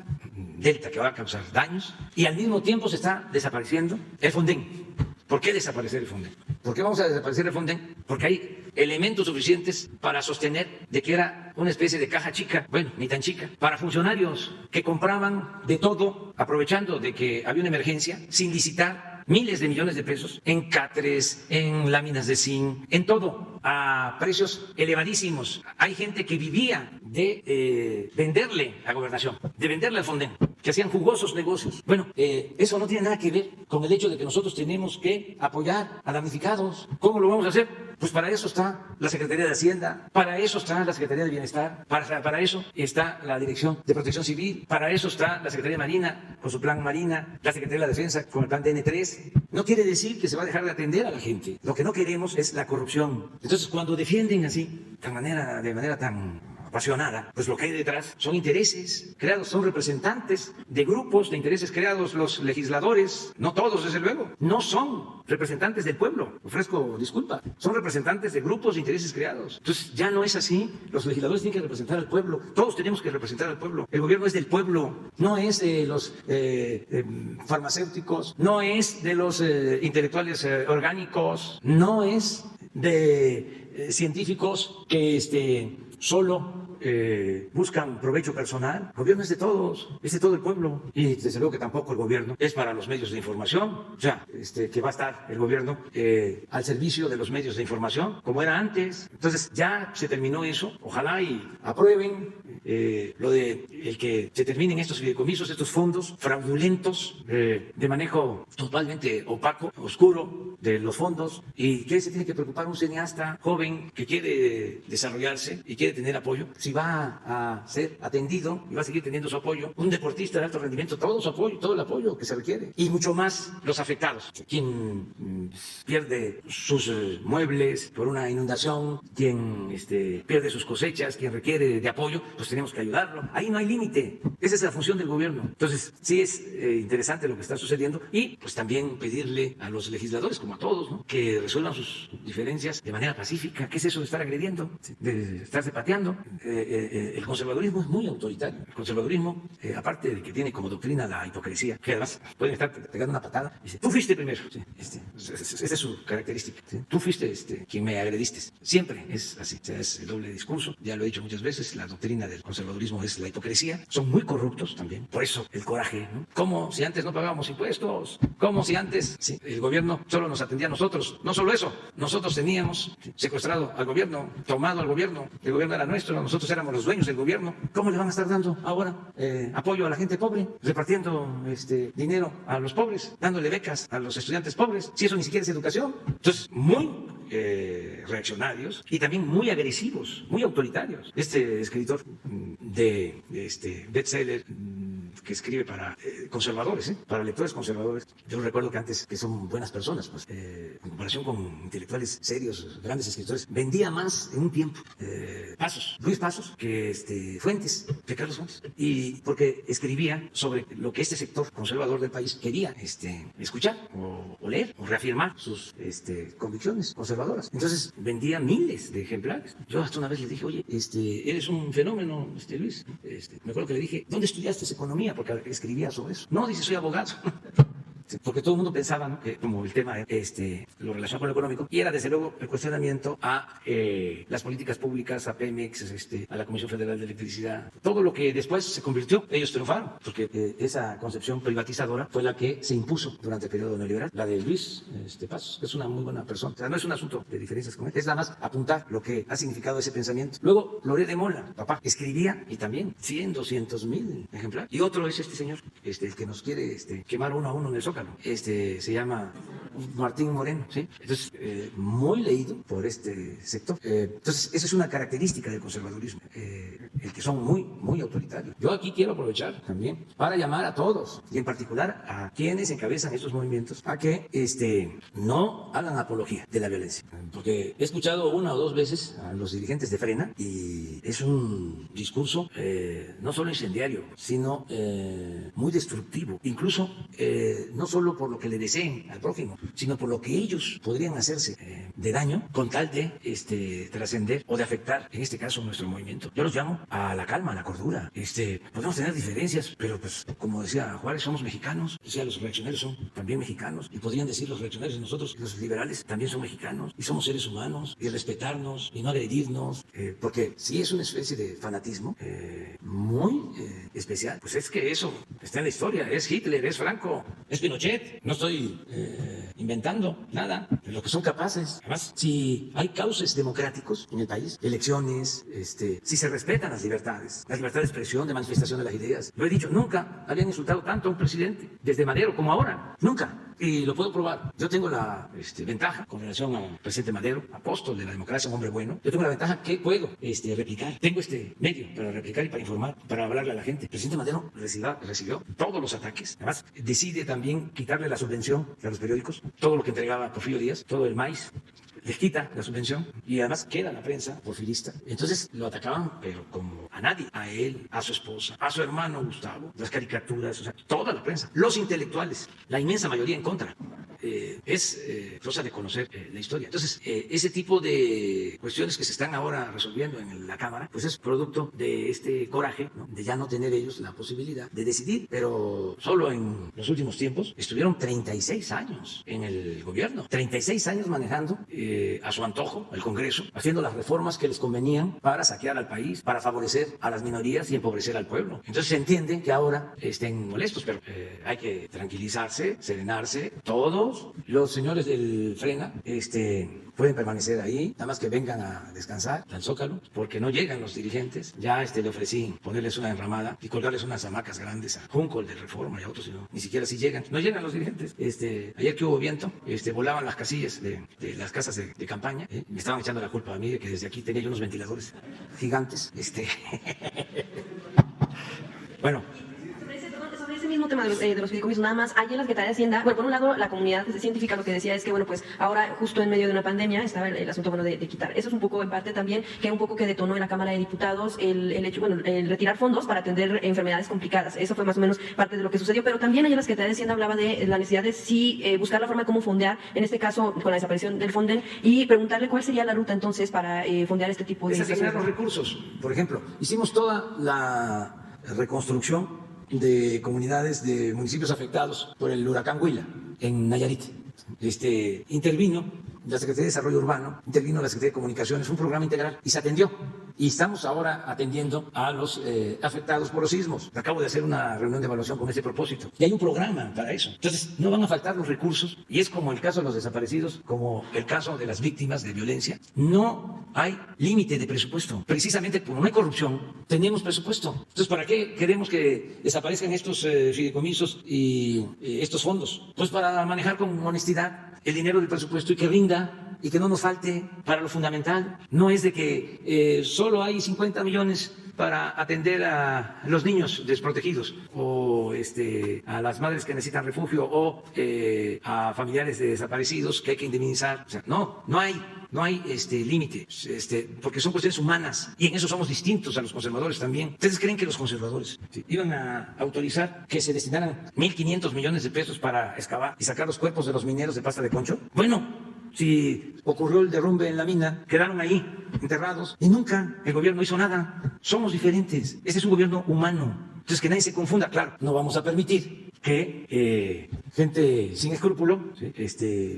Delta que va a causar daños y al mismo tiempo se está desapareciendo el Fonden. ¿Por qué desaparecer el Fonden? ¿Por qué vamos a desaparecer el Fonden? Porque hay elementos suficientes para sostener de que era una especie de caja chica, bueno, ni tan chica, para funcionarios que compraban de todo, aprovechando de que había una emergencia, sin licitar, miles de millones de pesos en cáteres, en láminas de zinc, en todo, a precios elevadísimos. Hay gente que vivía de venderle a Gobernación, de venderle al Fonden, que hacían jugosos negocios. Bueno, eso no tiene nada que ver con el hecho de que nosotros tenemos que apoyar a damnificados. ¿Cómo lo vamos a hacer? Pues para eso está la Secretaría de Hacienda, para eso está la Secretaría de Bienestar, para eso está la Dirección de Protección Civil, para eso está la Secretaría de Marina con su plan Marina, la Secretaría de la Defensa con el plan DN3. No quiere decir que se va a dejar de atender a la gente. Lo que no queremos es la corrupción. Entonces, cuando defienden así, de manera tan apasionada, pues lo que hay detrás son intereses creados, son representantes de grupos de intereses creados. Los legisladores, no todos desde luego, no son representantes del pueblo, ofrezco disculpa, son representantes de grupos de intereses creados. Entonces ya no es así, los legisladores tienen que representar al pueblo, todos tenemos que representar al pueblo. El gobierno es del pueblo, no es de los farmacéuticos, no es de los intelectuales orgánicos, no es de científicos que solo buscan provecho personal. El gobierno es de todos, es de todo el pueblo. Y desde luego que tampoco el gobierno es para los medios de información. O sea, que va a estar el gobierno al servicio de los medios de información, como era antes. Entonces ya se terminó eso. Ojalá y aprueben lo de el que se terminen estos fideicomisos, estos fondos fraudulentos de manejo totalmente opaco, oscuro de los fondos. ¿Y qué se tiene que preocupar un cineasta joven que quiere desarrollarse y quiere tener apoyo? Si va a ser atendido y va a seguir teniendo su apoyo, un deportista de alto rendimiento, todo su apoyo, todo el apoyo que se requiere. Y mucho más los afectados. Quien pierde sus muebles por una inundación, quien pierde sus cosechas, quien requiere de apoyo, pues tenemos que ayudarlo. Ahí no hay límite. Esa es la función del gobierno. Entonces, sí es interesante lo que está sucediendo y pues también pedirle a los legisladores, como a todos, ¿no?, que resuelvan sus diferencias de manera pacífica. ¿Qué es eso de estar agrediendo, de estarse pateando? El conservadurismo es muy autoritario. El conservadurismo, aparte de que tiene como doctrina la hipocresía, que además pueden estar pegando una patada y dice, tú fuiste primero. Sí, esa es su característica. ¿Sí? Tú fuiste quien me agrediste. Siempre es así. O sea, es el doble discurso. Ya lo he dicho muchas veces, la doctrina del conservadurismo es la hipocresía. Son muy corruptos también. Por eso el coraje, ¿no? Como si antes no pagábamos impuestos, como si antes el gobierno solo nos atendía a nosotros. No solo eso, nosotros teníamos secuestrado al gobierno, tomado al gobierno, el gobierno era nuestro, nosotros éramos los dueños del gobierno. ¿Cómo le van a estar dando ahora apoyo a la gente pobre, repartiendo dinero a los pobres, dándole becas a los estudiantes pobres, si eso ni siquiera es educación? Entonces, muy reaccionarios y también muy agresivos, muy autoritarios. Este escritor de bestseller que escribe para conservadores, para lectores conservadores. Yo recuerdo que antes, que son buenas personas, pues, en comparación con intelectuales serios, grandes escritores, vendía más en un tiempo Luis Pasos, que Fuentes, que Carlos Fuentes, y porque escribía sobre lo que este sector conservador del país quería escuchar o leer o reafirmar sus convicciones conservadoras. Entonces vendía miles de ejemplares. Yo hasta una vez le dije, oye, eres un fenómeno, Luis. Me acuerdo que le dije, ¿dónde estudiaste economía? Porque escribía sobre eso. No, dice, soy abogado. Porque todo el mundo pensaba, ¿no?, que como el tema lo relacionado con lo económico, y era desde luego el cuestionamiento a las políticas públicas, a Pemex, a la Comisión Federal de Electricidad, todo lo que después se convirtió, ellos triunfaron, porque esa concepción privatizadora fue la que se impuso durante el periodo neoliberal, la de Luis Pasos, que es una muy buena persona. O sea, no es un asunto de diferencias con él, es nada más apuntar lo que ha significado ese pensamiento. Luego, Loret de Mola, papá, escribía, y también 100, 200,000 ejemplares. Y otro es este señor, el que nos quiere quemar uno a uno en el Zócalo. Se llama Martín Moreno, ¿sí? Entonces, muy leído por este sector. Entonces, esa es una característica del conservadurismo, el que son muy, muy autoritarios. Yo aquí quiero aprovechar también para llamar a todos, y en particular a quienes encabezan estos movimientos, a que no hagan apología de la violencia. Porque he escuchado una o dos veces a los dirigentes de Frena, y es un discurso no solo incendiario, sino muy destructivo. Incluso no solo por lo que le deseen al prójimo, sino por lo que ellos podrían hacerse de daño con tal de trascender o de afectar, en este caso, nuestro movimiento. Yo los llamo a la calma, a la cordura. Podemos tener diferencias, pero pues, como decía Juárez, somos mexicanos. Decía, los reaccionarios son también mexicanos, y podrían decir los reaccionarios, nosotros, los liberales, también son mexicanos, y somos seres humanos, y respetarnos, y no agredirnos, porque si es una especie de fanatismo muy especial, pues es que eso está en la historia, es Hitler, es Franco, es Pinochet. No estoy inventando nada de lo que son capaces. Además, si hay cauces democráticos en el país, elecciones, si se respetan las libertades de expresión, de manifestación de las ideas. Lo he dicho, nunca habían insultado tanto a un presidente, desde Madero como ahora, nunca. Y lo puedo probar. Yo tengo la ventaja con relación al presidente Madero, apóstol de la democracia, un hombre bueno. Yo tengo la ventaja que puedo replicar. Tengo medio para replicar y para informar, para hablarle a la gente. El presidente Madero recibió todos los ataques. Además, decide también quitarle la subvención a los periódicos, todo lo que entregaba Porfirio Díaz, todo el maíz. Les quita la subvención y además queda la prensa porfirista. Entonces lo atacaban, pero como a nadie. A él, a su esposa, a su hermano Gustavo, las caricaturas, o sea, toda la prensa. Los intelectuales, la inmensa mayoría en contra. es cosa de conocer la historia. Entonces, ese tipo de cuestiones que se están ahora resolviendo en la Cámara, pues es producto de este coraje, ¿no?, de ya no tener ellos la posibilidad de decidir, pero solo en los últimos tiempos estuvieron 36 años en el gobierno, 36 años manejando a su antojo el Congreso, haciendo las reformas que les convenían para saquear al país, para favorecer a las minorías y empobrecer al pueblo. Entonces se entiende que ahora estén molestos, pero hay que tranquilizarse, serenarse. Todos los señores del Frena pueden permanecer ahí, nada más que vengan a descansar al Zócalo, porque no llegan los dirigentes. Ya le ofrecí ponerles una enramada y colgarles unas hamacas grandes a Junco, el de Reforma y a otros, ni siquiera si llegan. No llegan los dirigentes. Ayer que hubo viento, volaban las casillas de las casas de campaña. Me estaban echando la culpa a mí de que desde aquí tenía yo unos ventiladores gigantes. Bueno. Sobre ese mismo tema de los fideicomisos, nada más, ayer en la Secretaría de Hacienda, bueno, por un lado, la comunidad científica lo que decía es que, bueno, pues ahora, justo en medio de una pandemia, estaba el asunto, bueno, de quitar. Eso es un poco, en parte también, que un poco que detonó en la Cámara de Diputados el hecho, bueno, el retirar fondos para atender enfermedades complicadas. Eso fue más o menos parte de lo que sucedió, pero también ayer la Secretaría de Hacienda hablaba de la necesidad de sí buscar la forma de cómo fondear, en este caso, con la desaparición del Fonden, y preguntarle cuál sería la ruta, entonces, para fondear este tipo de... Es asignar los recursos. Por ejemplo, hicimos toda la reconstrucción de comunidades de municipios afectados por el huracán Huila en Nayarit. Intervino la Secretaría de Desarrollo Urbano, intervino la Secretaría de Comunicaciones, un programa integral y se atendió. Y estamos ahora atendiendo a los afectados por los sismos. Acabo de hacer una reunión de evaluación con ese propósito. Y hay un programa para eso. Entonces, no van a faltar los recursos. Y es como el caso de los desaparecidos, como el caso de las víctimas de violencia. No hay límite de presupuesto. Precisamente como no hay corrupción, tenemos presupuesto. Entonces, ¿para qué queremos que desaparezcan estos fideicomisos y estos fondos? Pues para manejar con honestidad el dinero del presupuesto y que rinda y que no nos falte para lo fundamental. No es de que solo hay 50 millones para atender a los niños desprotegidos o a las madres que necesitan refugio o a familiares de desaparecidos que hay que indemnizar. O sea, no hay límite, porque son cuestiones humanas y en eso somos distintos a los conservadores también. ¿Ustedes creen que los conservadores iban a autorizar que se destinaran 1.500 millones de pesos para excavar y sacar los cuerpos de los mineros de Pasta de Concho? Bueno, si ocurrió el derrumbe en la mina, quedaron ahí enterrados y nunca el gobierno hizo nada. Somos diferentes. Este es un gobierno humano. Entonces, que nadie se confunda. Claro, no vamos a permitir que gente sin escrúpulo,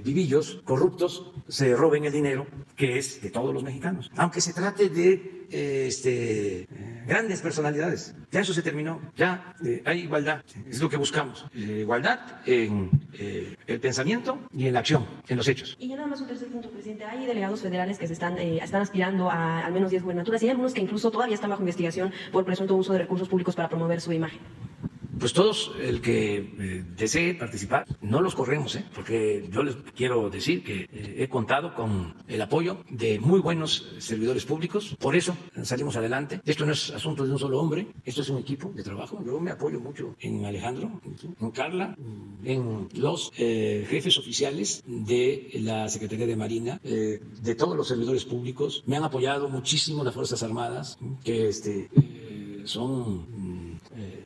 vivillos, corruptos, se roben el dinero que es de todos los mexicanos. Aunque se trate de grandes personalidades. Ya eso se terminó. Ya hay igualdad. Es lo que buscamos. Igualdad en el pensamiento y en la acción, en los hechos. Y ya nada más un tercer punto, presidente. Hay delegados federales que se están aspirando a al menos 10 gubernaturas y hay algunos que incluso todavía están bajo investigación por presunto uso de recursos públicos para promover su imagen. Pues todos el que desee participar, no los corremos, porque yo les quiero decir que he contado con el apoyo de muy buenos servidores públicos, por eso salimos adelante. Esto no es asunto de un solo hombre, esto es un equipo de trabajo. Yo me apoyo mucho en Alejandro, en Carla, en los jefes oficiales de la Secretaría de Marina, de todos los servidores públicos. Me han apoyado muchísimo las Fuerzas Armadas, que son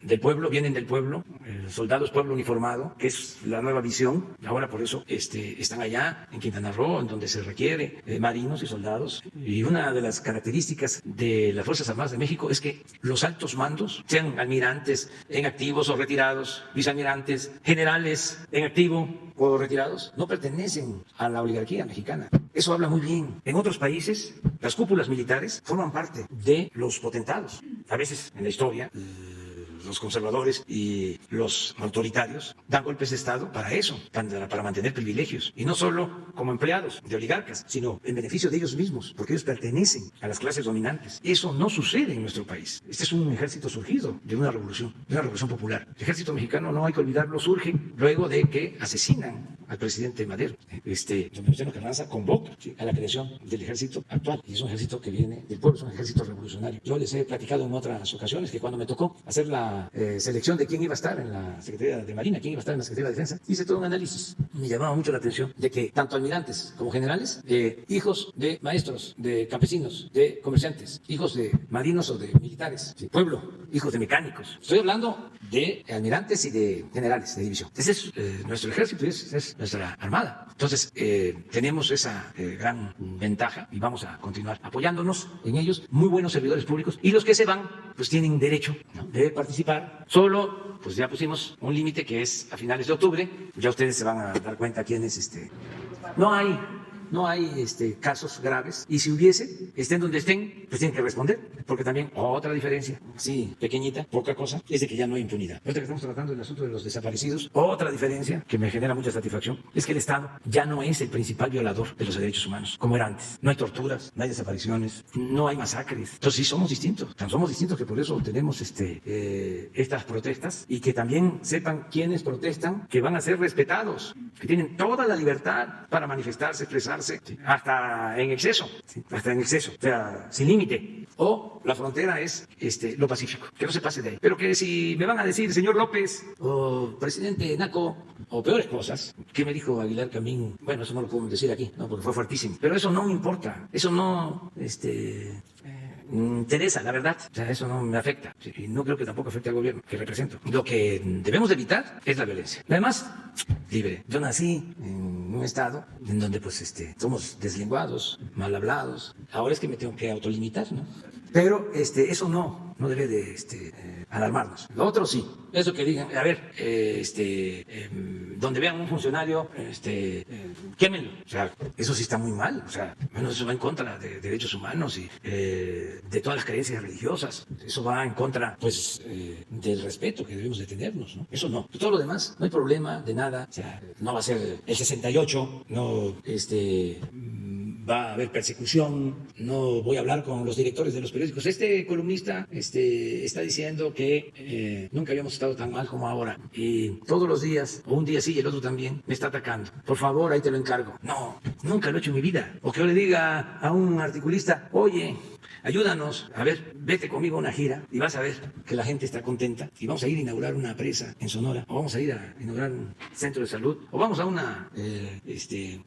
del pueblo, vienen del pueblo, soldados pueblo uniformado, que es la nueva visión. Ahora por eso están allá en Quintana Roo, en donde se requiere marinos y soldados. Y una de las características de las Fuerzas Armadas de México es que los altos mandos, sean almirantes en activos o retirados, vicealmirantes, generales en activo o retirados, no pertenecen a la oligarquía mexicana. Eso habla muy bien. En otros países, las cúpulas militares forman parte de los potentados. A veces en la historia, los conservadores y los autoritarios dan golpes de Estado para eso, para mantener privilegios. Y no solo como empleados de oligarcas, sino en beneficio de ellos mismos, porque ellos pertenecen a las clases dominantes. Eso no sucede en nuestro país. Este es un ejército surgido de una revolución popular. El ejército mexicano, no hay que olvidarlo, surge luego de que asesinan al presidente Madero. Don Carranza convoca a la creación del ejército actual. Y es un ejército que viene del pueblo, es un ejército revolucionario. Yo les he platicado en otras ocasiones que cuando me tocó hacer la selección de quién iba a estar en la Secretaría de Marina, quién iba a estar en la Secretaría de Defensa, hice todo un análisis. Me llamaba mucho la atención de que tanto almirantes como generales, hijos de maestros, de campesinos, de comerciantes, hijos de marinos o de militares, pueblo, hijos de mecánicos. Estoy hablando de almirantes y de generales de división. Ese es nuestro ejército y esa es nuestra Armada. Entonces, tenemos esa gran ventaja y vamos a continuar apoyándonos en ellos. Muy buenos servidores públicos, y los que se van, pues tienen derecho, ¿no?, de participar. Solo, pues ya pusimos un límite que es a finales de octubre. Ya ustedes se van a dar cuenta quiénes no hay casos graves, y si hubiese, estén donde estén, pues tienen que responder, porque también otra diferencia, sí, pequeñita, poca cosa, es de que ya no hay impunidad. Ahorita que estamos tratando el asunto de los desaparecidos, otra diferencia que me genera mucha satisfacción es que el Estado ya no es el principal violador de los derechos humanos, como era antes. No hay torturas, no hay desapariciones, no hay masacres. Entonces sí somos distintos, somos distintos, que por eso tenemos estas protestas, y que también sepan quienes protestan que van a ser respetados, que tienen toda la libertad para manifestarse, expresarse, hasta en exceso, o sea, sin límite. O la frontera es lo pacífico, que no se pase de ahí. Pero que si me van a decir, señor López, o presidente Naco, o peores cosas, ¿qué me dijo Aguilar Camín? Bueno, eso no lo podemos decir aquí, no, porque fue fuertísimo. Pero eso no importa, eso no interesa, la verdad. O sea, eso no me afecta. Y no creo que tampoco afecte al gobierno que represento. Lo que debemos evitar es la violencia. Además, libre. Yo nací en un estado en donde pues somos deslenguados, mal hablados. Ahora es que me tengo que autolimitar, ¿no? Pero eso no debe de alarmarnos. Lo otro sí. Eso que digan, a ver, donde vean un funcionario, quémenlo. O sea, eso sí está muy mal. O sea, bueno, eso va en contra de derechos humanos y de todas las creencias religiosas. Eso va en contra, pues, del respeto que debemos de tenernos, ¿no? Eso no. Todo lo demás, no hay problema de nada. O sea, no va a ser el 68, no, va a haber persecución, no voy a hablar con los directores de los periódicos. Este columnista está diciendo que nunca habíamos estado tan mal como ahora, y todos los días, o un día sí y el otro también, me está atacando. Por favor, ahí te lo encargo. No, nunca lo he hecho en mi vida. O que yo le diga a un articulista, oye, ayúdanos, a ver, vete conmigo a una gira y vas a ver que la gente está contenta, y vamos a ir a inaugurar una presa en Sonora, o vamos a ir a inaugurar un centro de salud, o vamos a una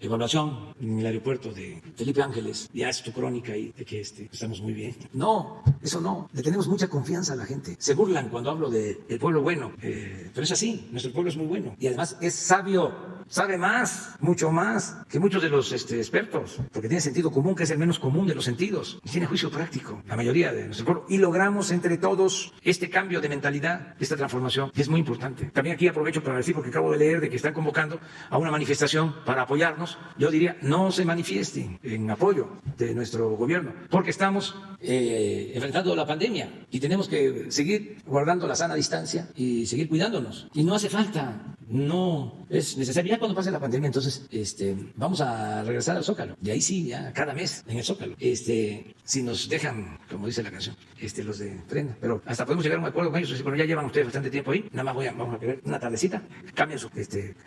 evaluación en el aeropuerto de Felipe Ángeles, y haz tu crónica ahí de que estamos muy bien. No, eso no, le tenemos mucha confianza a la gente. Se burlan cuando hablo del pueblo bueno, pero es así, nuestro pueblo es muy bueno, y además es sabio, sabe más, mucho más que muchos de los expertos, porque tiene sentido común, que es el menos común de los sentidos, y tiene juicio práctico, la mayoría de nuestro pueblo, y logramos entre todos este cambio de mentalidad, esta transformación, y es muy importante. También aquí aprovecho para decir, porque acabo de leer de que están convocando a una manifestación para apoyarnos. Yo diría, no se manifiesten en apoyo de nuestro gobierno, porque estamos enfrentando la pandemia y tenemos que seguir guardando la sana distancia y seguir cuidándonos, y no hace falta, no es necesario. Ya cuando pase la pandemia, entonces vamos a regresar al Zócalo, y ahí sí, ya cada mes en el Zócalo, si nos dejan, como dice la canción, los de Frena, pero hasta podemos llegar a un acuerdo con ellos. Decir, bueno, ya llevan ustedes bastante tiempo ahí, nada más vamos a querer una tardecita, cambien sus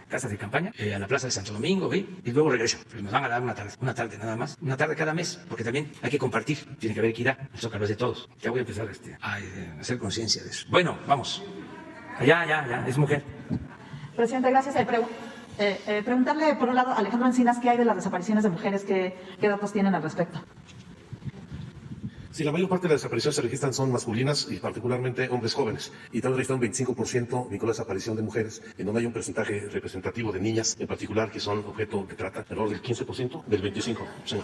casas de campaña a la Plaza de Santo Domingo, y luego regresan. Pues nos van a dar una tarde nada más, una tarde cada mes, porque también hay que compartir, tiene que haber equidad. El Zócalo es de todos. Ya voy a empezar a hacer conciencia de eso. Bueno, vamos. Ya, es mujer. Presidente, gracias. Preguntarle, por un lado, a Alejandro Encinas, ¿qué hay de las desapariciones de mujeres? ¿Qué datos tienen al respecto? Sí, la mayor parte de las desapariciones se registran son masculinas, y particularmente hombres jóvenes. Y también registra un 25% vinculado a desaparición de mujeres, en donde hay un porcentaje representativo de niñas, en particular, que son objeto de trata, alrededor del 15%, del 25%. Sí.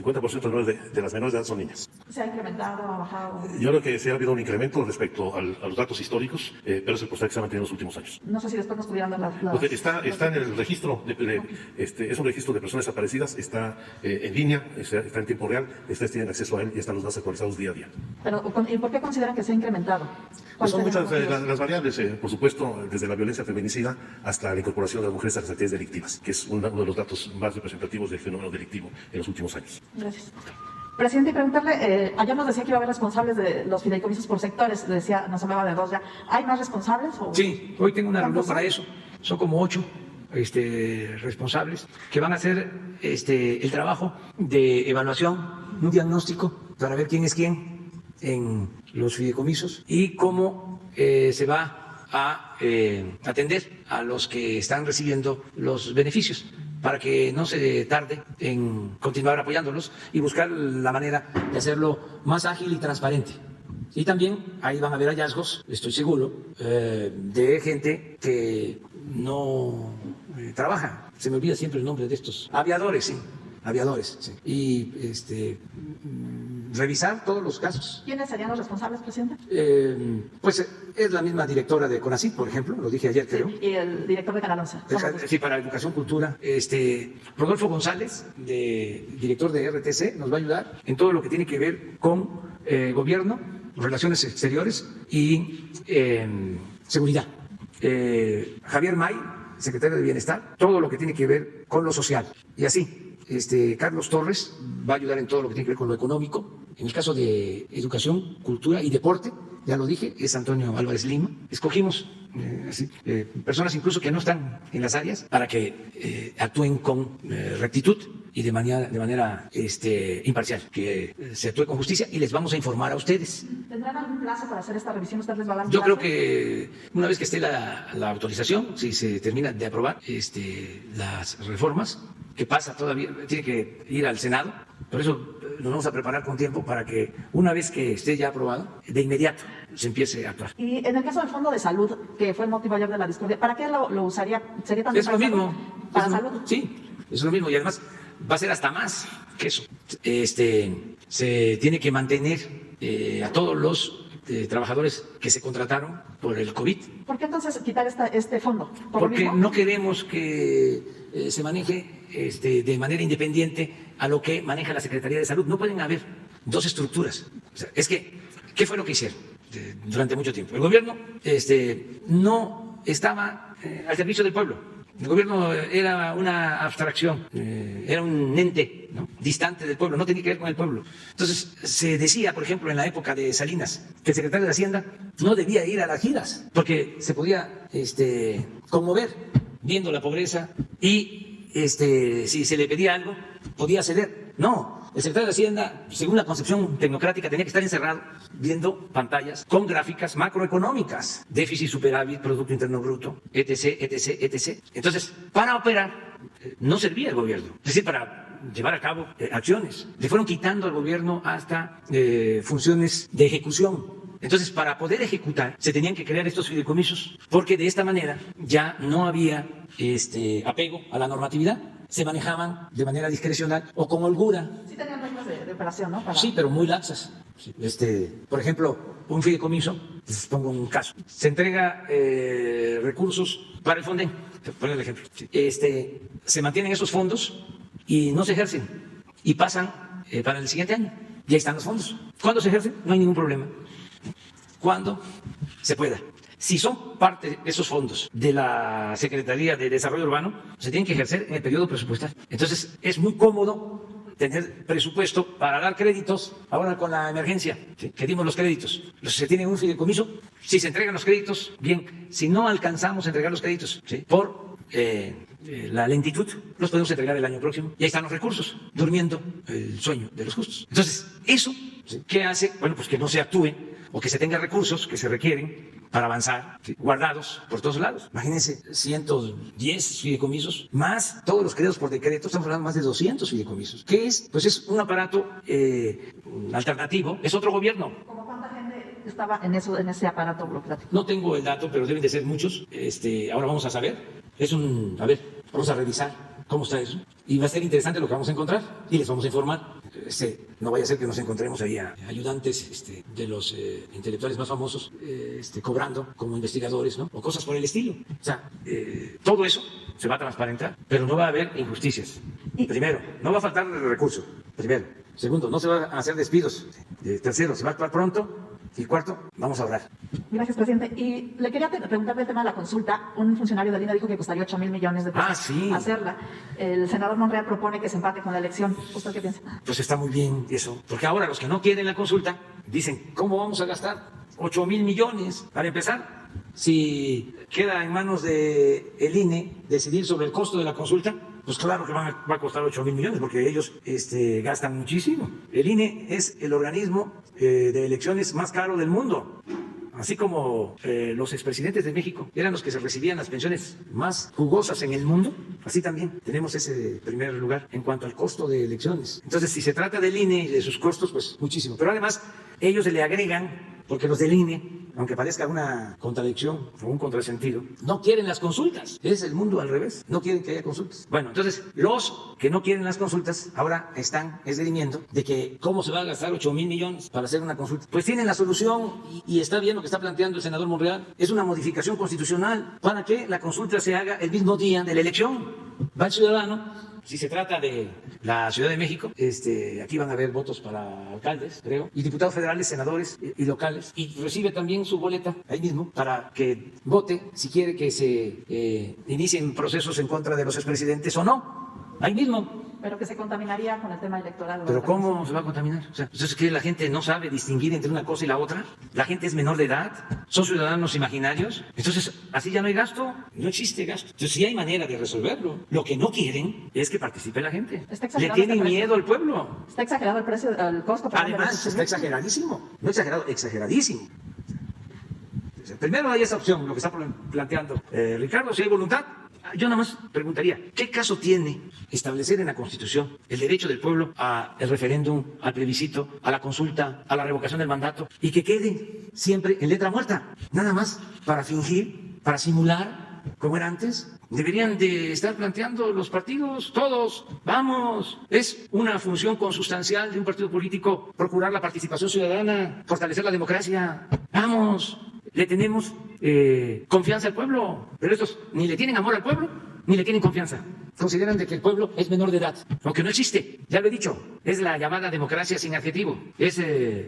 50% de las menores de edad son niñas. ¿Se ha incrementado, ha bajado? Yo creo que se ha habido un incremento respecto a los datos históricos, pero es el porcentaje que se ha mantenido en los últimos años. No sé si después nos pudieran dar Porque está en el registro, es un registro de personas desaparecidas, está en línea, está en tiempo real, ustedes tienen acceso a él y están los datos actualizados día a día. Pero, ¿y por qué consideran que se ha incrementado? Pues son muchas las variables, por supuesto, desde la violencia feminicida hasta la incorporación de las mujeres a las actividades delictivas, que es uno de los datos más representativos del fenómeno delictivo en los últimos años. Gracias. Presidente, y preguntarle, ayer nos decía que iba a haber responsables de los fideicomisos por sectores, nos hablaba de 2 ya. ¿Hay más responsables? Sí, hoy tengo una reunión para eso. Son como 8 responsables que van a hacer el trabajo de evaluación, un diagnóstico para ver quién es quién en los fideicomisos y cómo se va a atender a los que están recibiendo los beneficios, para que no se tarde en continuar apoyándolos y buscar la manera de hacerlo más ágil y transparente. Y también ahí van a haber hallazgos, estoy seguro, de gente que no trabaja, se me olvida siempre el nombre de estos, aviadores, sí. Aviadores, sí. Y revisar todos los casos. ¿Quiénes serían los responsables, presidente? Pues es la misma directora de CONACYT, por ejemplo, lo dije ayer, creo. Y el director de Canal 11. Sí, para Educación, Cultura. Rodolfo González, director de RTC, nos va a ayudar en todo lo que tiene que ver con gobierno, relaciones exteriores y seguridad. Javier May, secretario de Bienestar, todo lo que tiene que ver con lo social. Y así. Carlos Torres va a ayudar en todo lo que tiene que ver con lo económico. En el caso de educación, cultura y deporte, ya lo dije, es Antonio Álvarez Lima. Escogimos personas incluso que no están en las áreas para que actúen con rectitud y de manera imparcial, que se actúe con justicia y les vamos a informar a ustedes. ¿Tendrán algún plazo para hacer esta revisión? ¿Ustedes les va a dar un Yo plazo? creo que una vez que esté la autorización, si se termina de aprobar las reformas, que pasa todavía, tiene que ir al Senado, por eso nos vamos a preparar con tiempo para que una vez que esté ya aprobado, de inmediato se empiece a actuar. Y en el caso del Fondo de Salud, que fue el motivo ayer de la discordia, ¿para qué lo usaría? ¿Sería también Es lo mismo. para salud? Sí, es lo mismo y además va a ser hasta más que eso. Se tiene que mantener a todos los trabajadores que se contrataron por el COVID. ¿Por qué entonces quitar este fondo? ¿Por lo Porque mismo? no queremos que se maneje de manera independiente a lo que maneja la Secretaría de Salud. No pueden haber dos estructuras. O sea, es que, ¿qué fue lo que hicieron durante mucho tiempo? El gobierno no estaba al servicio del pueblo. El gobierno era una abstracción, era un ente, ¿no?, distante del pueblo, no tenía que ver con el pueblo. Entonces se decía, por ejemplo, en la época de Salinas, que el secretario de Hacienda no debía ir a las giras porque se podía conmover viendo la pobreza y si se le pedía algo podía ceder. No. El secretario de Hacienda, según la concepción tecnocrática, tenía que estar encerrado viendo pantallas con gráficas macroeconómicas, déficit, superávit, Producto Interno Bruto, etc., etc., etc. Entonces, para operar no servía el gobierno, es decir, para llevar a cabo acciones. Le fueron quitando al gobierno hasta funciones de ejecución. Entonces, para poder ejecutar, se tenían que crear estos fideicomisos, porque de esta manera ya no había apego a la normatividad. Se manejaban de manera discrecional o con holgura. Sí tenían reglas de operación, ¿no? Sí, pero muy laxas. Por ejemplo, un fideicomiso, les pongo un caso, se entrega recursos para el Fonden, por ejemplo. Se mantienen esos fondos y no se ejercen y pasan para el siguiente año. Y ahí están los fondos. ¿Cuándo se ejercen? No hay ningún problema. Cuando se pueda. Si son parte de esos fondos de la Secretaría de Desarrollo Urbano, se tienen que ejercer en el periodo presupuestal. Entonces, es muy cómodo tener presupuesto para dar créditos ahora con la emergencia, ¿sí?, que dimos los créditos. Se tiene un fideicomiso, si se entregan los créditos, bien. Si no alcanzamos a entregar los créditos, ¿sí?, por la lentitud, los podemos entregar el año próximo. Y ahí están los recursos, durmiendo el sueño de los justos. Entonces, eso, ¿sí?, ¿qué hace? Bueno, pues que no se actúe o que se tenga recursos que se requieren para avanzar, ¿sí?, guardados por todos lados. Imagínense, 110 fideicomisos, más todos los creados por decreto, estamos hablando de más de 200 fideicomisos. ¿Qué es? Pues es un aparato alternativo, es otro gobierno. ¿Cómo cuánta gente estaba en ese aparato burocrático? No tengo el dato, pero deben de ser muchos. Ahora vamos a saber. Vamos a revisar cómo está eso. Y va a ser interesante lo que vamos a encontrar y les vamos a informar. No vaya a ser que nos encontremos ahí a ayudantes de los intelectuales más famosos cobrando como investigadores, ¿no?, o cosas por el estilo. O sea, todo eso se va a transparentar, pero no va a haber injusticias. Primero, no va a faltar recursos. Primero. Segundo, no se van a hacer despidos. Tercero, se va a actuar pronto. Y cuarto, vamos a ahorrar. Gracias, presidente. Y le quería preguntar del tema de la consulta. Un funcionario de INE dijo que costaría 8,000 millones de pesos sí, hacerla. El senador Monreal propone que se empate con la elección. ¿Usted qué piensa? Pues está muy bien eso. Porque ahora los que no quieren la consulta dicen, ¿cómo vamos a gastar 8,000 millones para empezar? Si queda en manos del INE decidir sobre el costo de la consulta, pues claro que va a costar 8,000 millones porque ellos gastan muchísimo. El INE es el organismo de elecciones más caro del mundo. Así como los expresidentes de México eran los que se recibían las pensiones más jugosas en el mundo, así también tenemos ese primer lugar en cuanto al costo de elecciones. Entonces, si se trata del INE y de sus costos, pues muchísimo. Pero además, ellos se le agregan, porque los del INE aunque parezca una contradicción o un contrasentido, no quieren las consultas. Es el mundo al revés, no quieren que haya consultas. Bueno, entonces los que no quieren las consultas ahora están esgrimiendo de que cómo se va a gastar 8,000 millones para hacer una consulta. Pues tienen la solución y está bien lo que está planteando el senador Monreal. Es una modificación constitucional para que la consulta se haga el mismo día de la elección. Va el ciudadano. Si se trata de la Ciudad de México, aquí van a haber votos para alcaldes, creo, y diputados federales, senadores y locales, y recibe también su boleta ahí mismo para que vote si quiere que se inicien procesos en contra de los expresidentes o no, ahí mismo. Pero que se contaminaría con el tema electoral. ¿Pero cómo se va a contaminar? O sea, ¿es que la gente no sabe distinguir entre una cosa y la otra? ¿La gente es menor de edad? ¿Son ciudadanos imaginarios? Entonces, así ya no hay gasto, no existe gasto. Entonces, sí hay manera de resolverlo. Lo que no quieren es que participe la gente. Le tienen miedo al pueblo. Está exagerado el precio, el costo. Además, está exageradísimo. No exagerado, exageradísimo. Primero hay esa opción, lo que está planteando Ricardo, si hay voluntad. Yo nada más preguntaría, ¿qué caso tiene establecer en la Constitución el derecho del pueblo al referéndum, al plebiscito, a la consulta, a la revocación del mandato y que quede siempre en letra muerta? Nada más para fingir, para simular, como era antes. Deberían de estar planteando los partidos, todos, vamos, es una función consustancial de un partido político procurar la participación ciudadana, fortalecer la democracia, vamos. Le tenemos confianza al pueblo, pero estos ni le tienen amor al pueblo, ni le tienen confianza. Consideran de que el pueblo es menor de edad, aunque no existe, ya lo he dicho, es la llamada democracia sin adjetivo, es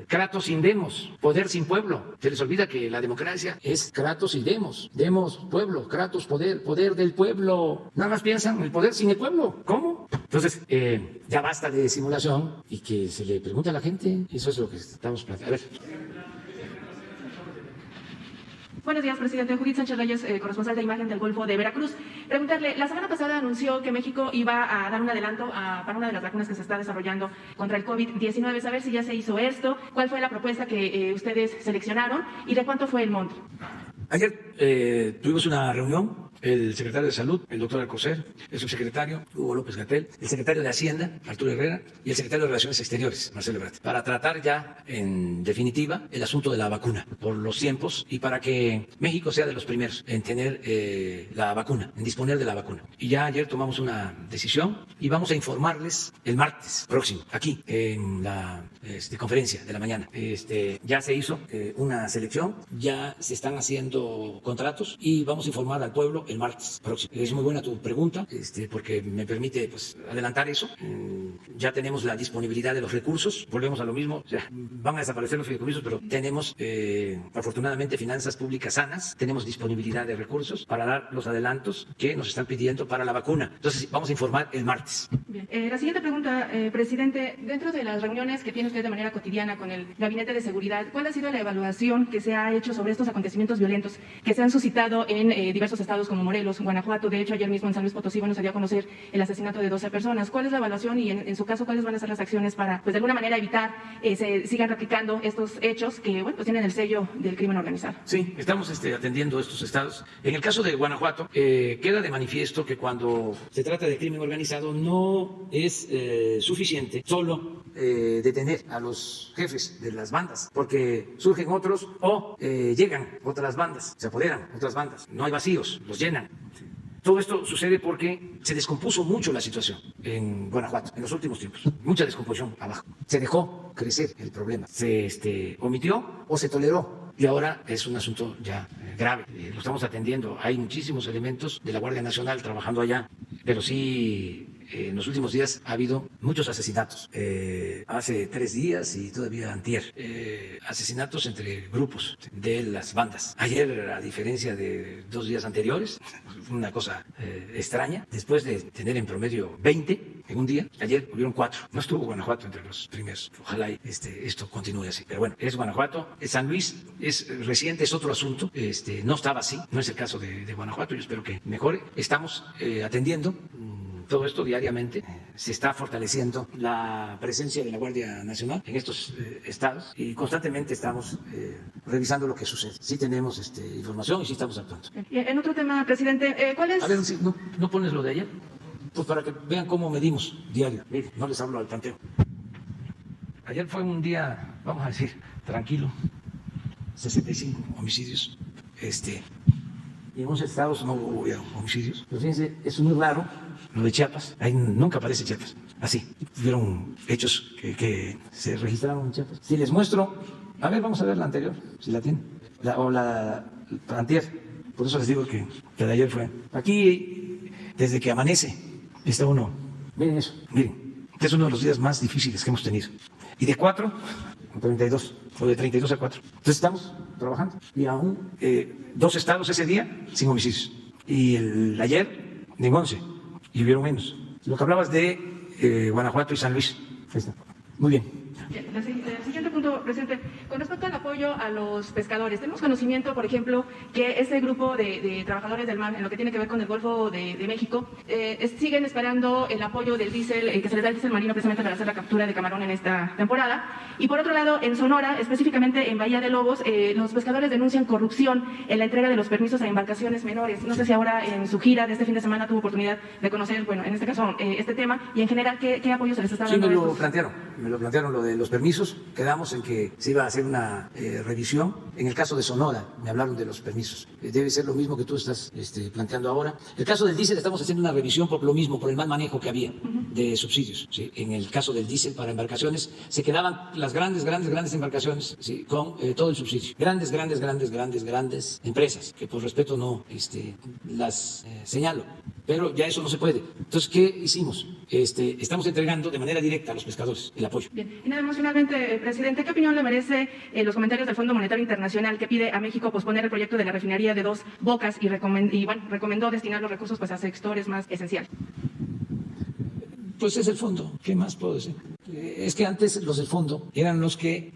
kratos sin demos, poder sin pueblo. Se les olvida que la democracia es kratos y demos, demos pueblo, kratos poder, poder del pueblo. Nada más piensan el poder sin el pueblo, ¿cómo? Entonces, ya basta de simulación y que se le pregunte a la gente, eso es lo que estamos planteando. A ver. Buenos días, presidente. Judith Sánchez Reyes, corresponsal de Imagen del Golfo de Veracruz. Preguntarle, la semana pasada anunció que México iba a dar un adelanto para una de las vacunas que se está desarrollando contra el COVID-19. Saber si ya se hizo esto, cuál fue la propuesta que ustedes seleccionaron y de cuánto fue el monto. Ayer tuvimos una reunión, el secretario de Salud, el doctor Alcocer, el subsecretario Hugo López-Gatell, el secretario de Hacienda, Arturo Herrera, y el secretario de Relaciones Exteriores, Marcelo Ebrard, para tratar ya en definitiva el asunto de la vacuna por los tiempos y para que México sea de los primeros en tener la vacuna, en disponer de la vacuna. Y ya ayer tomamos una decisión y vamos a informarles el martes próximo, aquí en la conferencia de la mañana. Ya se hizo una selección, ya se están haciendo contratos y vamos a informar al pueblo el martes próximo. Es muy buena tu pregunta, porque me permite adelantar eso. Ya tenemos la disponibilidad de los recursos, volvemos a lo mismo, o sea, van a desaparecer los fideicomisos, pero tenemos afortunadamente finanzas públicas sanas, tenemos disponibilidad de recursos para dar los adelantos que nos están pidiendo para la vacuna. Entonces vamos a informar el martes. Bien. La siguiente pregunta, presidente, dentro de las reuniones que tiene usted de manera cotidiana con el Gabinete de Seguridad, ¿cuál ha sido la evaluación que se ha hecho sobre estos acontecimientos violentos que se han suscitado en diversos estados como Morelos, Guanajuato? De hecho, ayer mismo en San Luis Potosí nos dio a conocer el asesinato de 12 personas. ¿Cuál es la evaluación y en su caso cuáles van a ser las acciones para, de alguna manera evitar se sigan replicando estos hechos que, tienen el sello del crimen organizado? Sí, estamos atendiendo estos estados. En el caso de Guanajuato, queda de manifiesto que cuando se trata de crimen organizado no es suficiente solo detener a los jefes de las bandas, porque surgen otros o llegan otras bandas, se apoderan otras bandas, no hay vacíos, los llenan. Todo esto sucede porque se descompuso mucho la situación en Guanajuato en los últimos tiempos. Mucha descomposición abajo. Se dejó crecer el problema. Se omitió o se toleró. Y ahora es un asunto ya grave. Lo estamos atendiendo. Hay muchísimos elementos de la Guardia Nacional trabajando allá. Pero sí, en los últimos días ha habido muchos asesinatos. Hace 3 días y todavía antier. Asesinatos entre grupos de las bandas. Ayer, a diferencia de 2 días anteriores, una cosa extraña. Después de tener en promedio 20 en un día, ayer hubieron 4. No estuvo Guanajuato entre los primeros. Ojalá esto continúe así. Pero bueno, es Guanajuato. San Luis es reciente, es otro asunto. No estaba así. No es el caso de Guanajuato. Yo espero que mejore. Estamos atendiendo todo esto diariamente. Se está fortaleciendo la presencia de la Guardia Nacional en estos estados y constantemente estamos revisando lo que sucede. Sí tenemos información y sí estamos actuando. En otro tema, presidente, ¿cuál es? A ver, ¿no pones lo de ayer? Pues para que vean cómo medimos diario. Miren, no les hablo al tanteo. Ayer fue un día, vamos a decir, tranquilo. 65 homicidios. Y en 11 estados no hubo homicidios. Pero fíjense, es muy raro lo de Chiapas. Ahí nunca aparece Chiapas. Así, hubieron hechos que se registraron en Chiapas. Si les muestro, a ver, vamos a ver la anterior, si la tienen. O la antier. Por eso les digo que de ayer fue. Aquí, desde que amanece, está uno. Miren eso, miren. Este es uno de los días más difíciles que hemos tenido. Y de 4 a 32, o de 32 a 4. Entonces estamos trabajando. Y aún 2 estados ese día sin homicidios. Y el ayer, en 11. Y hubieron menos. Lo que hablabas de Guanajuato y San Luis. Ahí está. Muy bien. El siguiente punto, presidente, con respecto al apoyo a los pescadores, tenemos conocimiento, por ejemplo, que este grupo de trabajadores del mar, en lo que tiene que ver con el Golfo de México, siguen esperando el apoyo del diésel, que se les da el diésel marino precisamente para hacer la captura de camarón en esta temporada. Y por otro lado, en Sonora, específicamente en Bahía de Lobos, los pescadores denuncian corrupción en la entrega de los permisos a embarcaciones menores. No sé si ahora en su gira de este fin de semana tuvo oportunidad de conocer, bueno, en este caso, este tema, y en general, ¿qué apoyo se les está dando? Sí, me lo plantearon lo de los permisos. Quedamos en que se iba a hacer una revisión. En el caso de Sonora, me hablaron de los permisos. Debe ser lo mismo que tú estás planteando ahora. El caso del diésel, estamos haciendo una revisión por lo mismo, por el mal manejo que había de subsidios. ¿Sí? En el caso del diésel para embarcaciones, se quedaban las grandes embarcaciones, ¿sí? Con todo el subsidio. Grandes empresas, que por respeto no las señalo. Pero ya eso no se puede. Entonces, ¿qué hicimos? Estamos entregando de manera directa a los pescadores el apoyo. Bien. Y nada más finalmente, presidente, ¿qué opinión le merece los comentarios del Fondo Monetario Internacional que pide a México posponer el proyecto de la refinería de Dos Bocas y recomendó destinar los recursos a sectores más esenciales? Pues es el fondo. ¿Qué más puedo decir? Es que antes los del fondo eran los que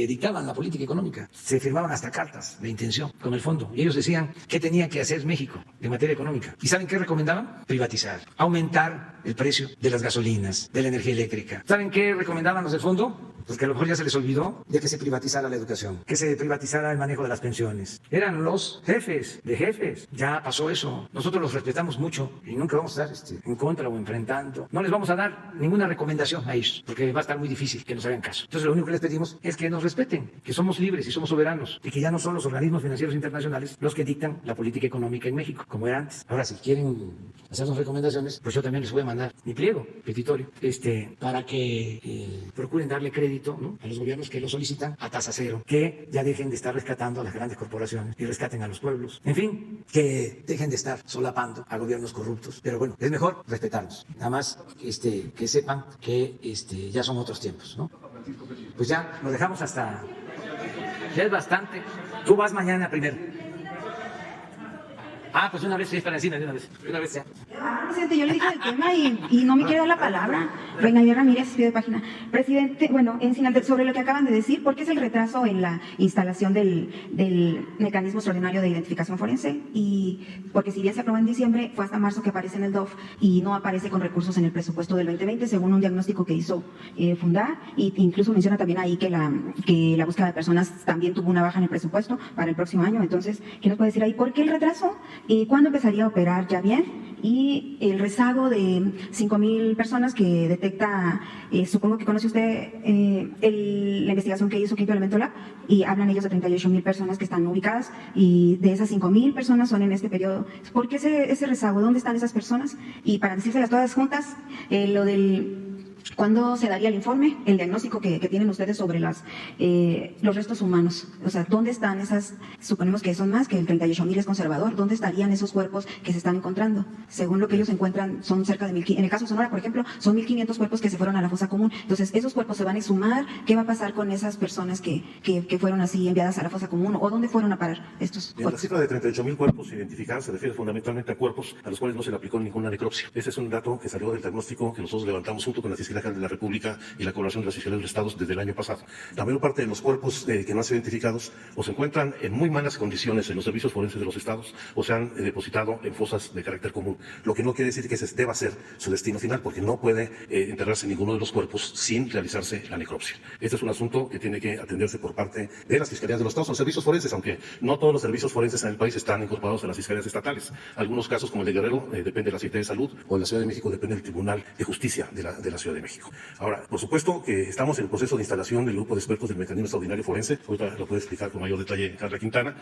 dictaban la política económica. Se firmaban hasta cartas de intención con el fondo. Y ellos decían qué tenía que hacer México en materia económica. ¿Y saben qué recomendaban? Privatizar, aumentar el precio de las gasolinas, de la energía eléctrica. ¿Saben qué recomendaban los del fondo? Porque a lo mejor ya se les olvidó de que se privatizara la educación, que se privatizara el manejo de las pensiones. Eran los jefes de jefes. Ya pasó eso. Nosotros los respetamos mucho y nunca vamos a estar en contra o enfrentando. No les vamos a dar ninguna recomendación a ellos, porque va a estar muy difícil que nos hagan caso. Entonces lo único que les pedimos es que nos respeten, que somos libres y somos soberanos y que ya no son los organismos financieros internacionales los que dictan la política económica en México, como era antes. Ahora, si quieren hacernos recomendaciones, pues yo también les voy a mandar mi pliego petitorio para que procuren darle crédito, ¿no?, a los gobiernos que lo solicitan a tasa cero, que ya dejen de estar rescatando a las grandes corporaciones y rescaten a los pueblos. En fin, que dejen de estar solapando a gobiernos corruptos. Pero bueno, es mejor respetarlos. Nada más que sepan que ya son otros tiempos, ¿no? Pues ya lo dejamos hasta... Ya es bastante. Tú vas mañana primero. Pues una vez, sí, para encima, de una vez ya. Presidente, yo le dije el tema y no me quiere dar la palabra. Reina Ramírez, pie de página. Presidente, bueno, sobre lo que acaban de decir, ¿por qué es el retraso en la instalación del mecanismo extraordinario de identificación forense? Y porque si bien se aprobó en diciembre, fue hasta marzo que aparece en el DOF y no aparece con recursos en el presupuesto del 2020, según un diagnóstico que hizo Fundar, y incluso menciona también ahí que la búsqueda de personas también tuvo una baja en el presupuesto para el próximo año. Entonces, ¿qué nos puede decir ahí? ¿Por qué el retraso? ¿Cuándo empezaría a operar ya bien? Y el rezago de 5,000 personas que detecta, supongo que conoce usted la investigación que hizo Quinto Elemento Lab, y hablan ellos de 38,000 personas que están ubicadas, y de esas 5,000 personas son en este periodo. ¿Por qué ese rezago? ¿Dónde están esas personas? Y para decírselas todas juntas, lo del... ¿Cuándo se daría el informe, el diagnóstico que tienen ustedes sobre los restos humanos? O sea, ¿dónde están esas? Suponemos que son más, que el 38,000 es conservador. ¿Dónde estarían esos cuerpos que se están encontrando? Según lo que ellos encuentran, son cerca de 1,500. En el caso de Sonora, por ejemplo, son 1,500 cuerpos que se fueron a la fosa común. Entonces, ¿esos cuerpos se van a exhumar? ¿Qué va a pasar con esas personas que fueron así enviadas a la fosa común? ¿O dónde fueron a parar estos cuerpos? La cifra de 38,000 cuerpos identificados se refiere fundamentalmente a cuerpos a los cuales no se le aplicó ninguna necropsia. Ese es un dato que salió del diagnóstico que nosotros levantamos junto con la Fiscalía General de la República y la colaboración de las fiscalías de los estados desde el año pasado. La mayor parte de los cuerpos que no han sido identificados o se encuentran en muy malas condiciones en los servicios forenses de los estados o se han depositado en fosas de carácter común, lo que no quiere decir que ese deba ser su destino final, porque no puede enterrarse ninguno de los cuerpos sin realizarse la necropsia. Este es un asunto que tiene que atenderse por parte de las fiscalías de los estados o los servicios forenses, aunque no todos los servicios forenses en el país están incorporados a las fiscalías estatales. Algunos casos, como el de Guerrero, depende de la Secretaría de Salud, o en la Ciudad de México depende del Tribunal de Justicia de la Ciudad de México. México. Ahora, por supuesto que estamos en el proceso de instalación del grupo de expertos del mecanismo extraordinario forense. Ahorita lo puede explicar con mayor detalle Carla Quintana.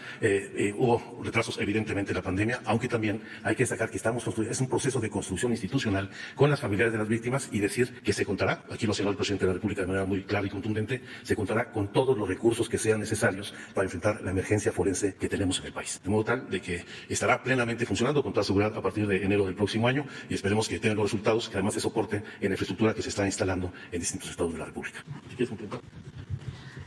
Hubo retrasos evidentemente en la pandemia, aunque también hay que destacar que estamos construyendo, es un proceso de construcción institucional con las familiares de las víctimas y decir que se contará, aquí lo señaló el presidente de la República de manera muy clara y contundente, se contará con todos los recursos que sean necesarios para enfrentar la emergencia forense que tenemos en el país. De modo tal de que estará plenamente funcionando con toda seguridad a partir de enero del próximo año y esperemos que tengan los resultados que además se soporten en la infraestructura que se está instalando en distintos estados de la República. ¿Sí quieres completar?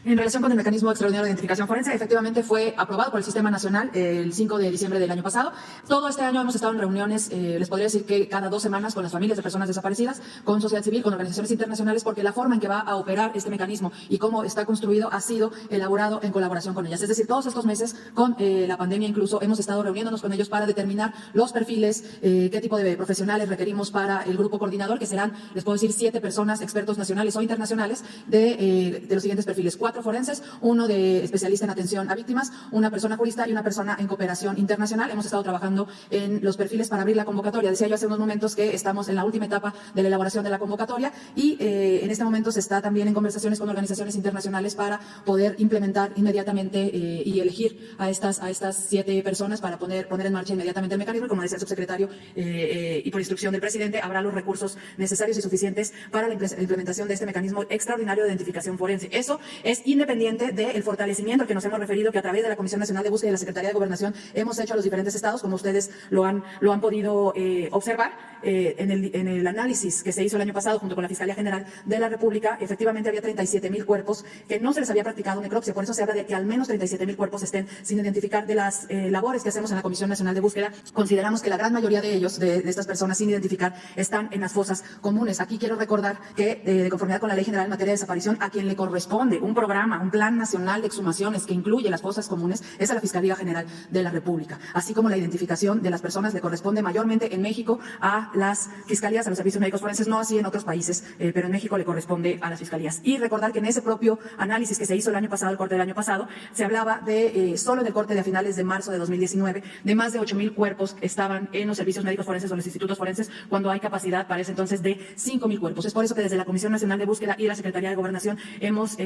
En relación con el mecanismo extraordinario de identificación forense, efectivamente fue aprobado por el Sistema Nacional el 5 de diciembre del año pasado. Todo este año hemos estado en reuniones, les podría decir que cada 2 semanas, con las familias de personas desaparecidas, con sociedad civil, con organizaciones internacionales, porque la forma en que va a operar este mecanismo y cómo está construido ha sido elaborado en colaboración con ellas. Es decir, todos estos meses, con la pandemia incluso, hemos estado reuniéndonos con ellos para determinar los perfiles, qué tipo de profesionales requerimos para el grupo coordinador, que serán, les puedo decir, 7 personas, expertos nacionales o internacionales, de los siguientes perfiles: 4 forenses, 1 de especialista en atención a víctimas, 1 persona jurista y 1 persona en cooperación internacional. Hemos estado trabajando en los perfiles para abrir la convocatoria. Decía yo hace unos momentos que estamos en la última etapa de la elaboración de la convocatoria y en este momento se está también en conversaciones con organizaciones internacionales para poder implementar inmediatamente y elegir a estas 7 personas para poner en marcha inmediatamente el mecanismo. Y como decía el subsecretario, y por instrucción del presidente, habrá los recursos necesarios y suficientes para la implementación de este mecanismo extraordinario de identificación forense. Eso es independiente del fortalecimiento al que nos hemos referido, que a través de la Comisión Nacional de Búsqueda y la Secretaría de Gobernación hemos hecho a los diferentes estados, como ustedes lo han podido observar. En el análisis que se hizo el año pasado junto con la Fiscalía General de la República, efectivamente había 37,000 cuerpos que no se les había practicado necropsia. Por eso se habla de que al menos 37,000 cuerpos estén sin identificar. De las labores que hacemos en la Comisión Nacional de Búsqueda, consideramos que la gran mayoría de ellos, de estas personas sin identificar, están en las fosas comunes. Aquí quiero recordar que, de conformidad con la Ley General en materia de desaparición, a quien le corresponde un programa, un plan nacional de exhumaciones que incluye las fosas comunes, es a la Fiscalía General de la República. Así como la identificación de las personas le corresponde mayormente en México a las fiscalías, a los servicios médicos forenses, no así en otros países, pero en México le corresponde a las fiscalías. Y recordar que en ese propio análisis que se hizo el año pasado, el corte del año pasado, se hablaba de, solo en el corte de a finales de marzo de 2019, de más de 8,000 cuerpos que estaban en los servicios médicos forenses o los institutos forenses, cuando hay capacidad para ese entonces de 5,000 cuerpos. Es por eso que desde la Comisión Nacional de Búsqueda y la Secretaría de Gobernación hemos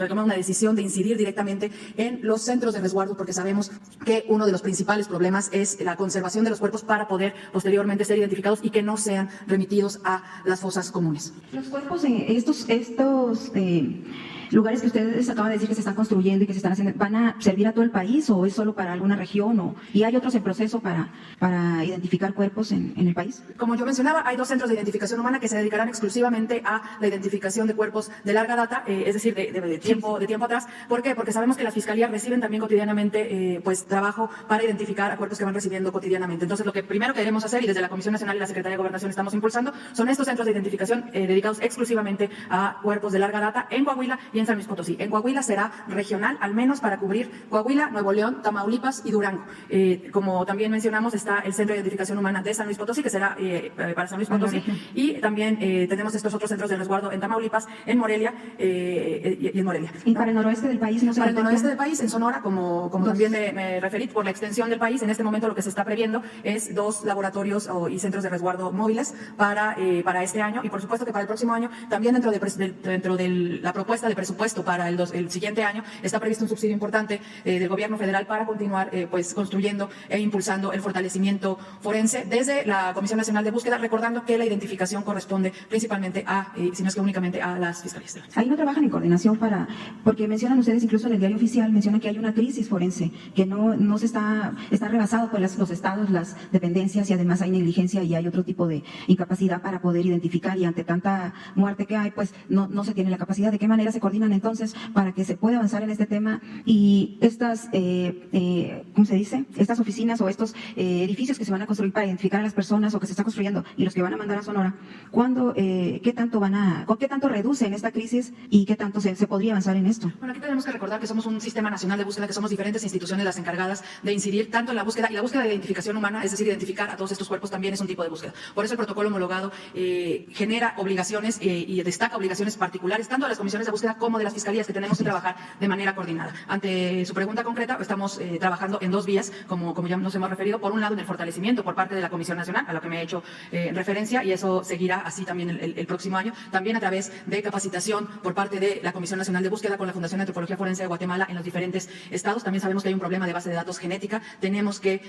tomado una decisión de incidir directamente en los centros de resguardo, porque sabemos que uno de los principales problemas es la conservación de los cuerpos para poder posteriormente ser identificados y que no sean remitidos a las fosas comunes. Los cuerpos, estos lugares que ustedes acaban de decir que se están construyendo y que se están haciendo, ¿van a servir a todo el país o es solo para alguna región? ¿Y hay otros en proceso para identificar cuerpos en el país? Como yo mencionaba, hay 2 centros de identificación humana que se dedicarán exclusivamente a la identificación de cuerpos de larga data, es decir, de tiempo atrás. ¿Por qué? Porque sabemos que las fiscalías reciben también cotidianamente trabajo para identificar a cuerpos que van recibiendo cotidianamente. Entonces, lo que primero queremos hacer, y desde la Comisión Nacional y la Secretaría de Gobernación estamos impulsando, son estos centros de identificación dedicados exclusivamente a cuerpos de larga data en Coahuila y en San Luis Potosí. En Coahuila será regional, al menos para cubrir Coahuila, Nuevo León, Tamaulipas y Durango. Como también mencionamos, está el Centro de Identificación Humana de San Luis Potosí, que será para San Luis Potosí, y también tenemos estos otros centros de resguardo en Tamaulipas, en Morelia y en Morelia. ¿Y para el noroeste del país? Para el noroeste del país, en Sonora, como también me referí, por la extensión del país, en este momento lo que se está previendo es 2 laboratorios y centros de resguardo móviles para este año, y por supuesto que para el próximo año, también dentro de la propuesta de presupuesto para el siguiente año, está previsto un subsidio importante del gobierno federal para continuar construyendo e impulsando el fortalecimiento forense desde la Comisión Nacional de Búsqueda, recordando que la identificación corresponde principalmente si no es que únicamente a las fiscalías. Ahí no trabajan en coordinación porque mencionan ustedes, incluso en el diario oficial, mencionan que hay una crisis forense, que no se está rebasado por los estados, las dependencias, y además hay negligencia y hay otro tipo de incapacidad para poder identificar, y ante tanta muerte que hay, pues no se tiene la capacidad. ¿De qué manera se coordinan entonces para que se pueda avanzar en este tema? Y estas, ¿cómo se dice? Estas oficinas o estos edificios que se van a construir para identificar a las personas, o que se está construyendo, y los que van a mandar a Sonora, ¿qué tanto reducen esta crisis y qué tanto se podría avanzar en esto? Bueno, aquí tenemos que recordar que somos un sistema nacional de búsqueda, que somos diferentes instituciones las encargadas de incidir tanto en la búsqueda, y la búsqueda de identificación humana, es decir, identificar a todos estos cuerpos, también es un tipo de búsqueda. Por eso el protocolo homologado genera obligaciones y destaca obligaciones particulares tanto a las comisiones de búsqueda como como de las fiscalías, que tenemos que trabajar de manera coordinada. Ante su pregunta concreta, estamos trabajando en dos vías, como ya nos hemos referido. Por un lado, en el fortalecimiento por parte de la Comisión Nacional, a lo que me he hecho referencia, y eso seguirá así también el próximo año. También a través de capacitación por parte de la Comisión Nacional de Búsqueda con la Fundación de Antropología Forense de Guatemala en los diferentes estados. También sabemos que hay un problema de base de datos genética. Tenemos que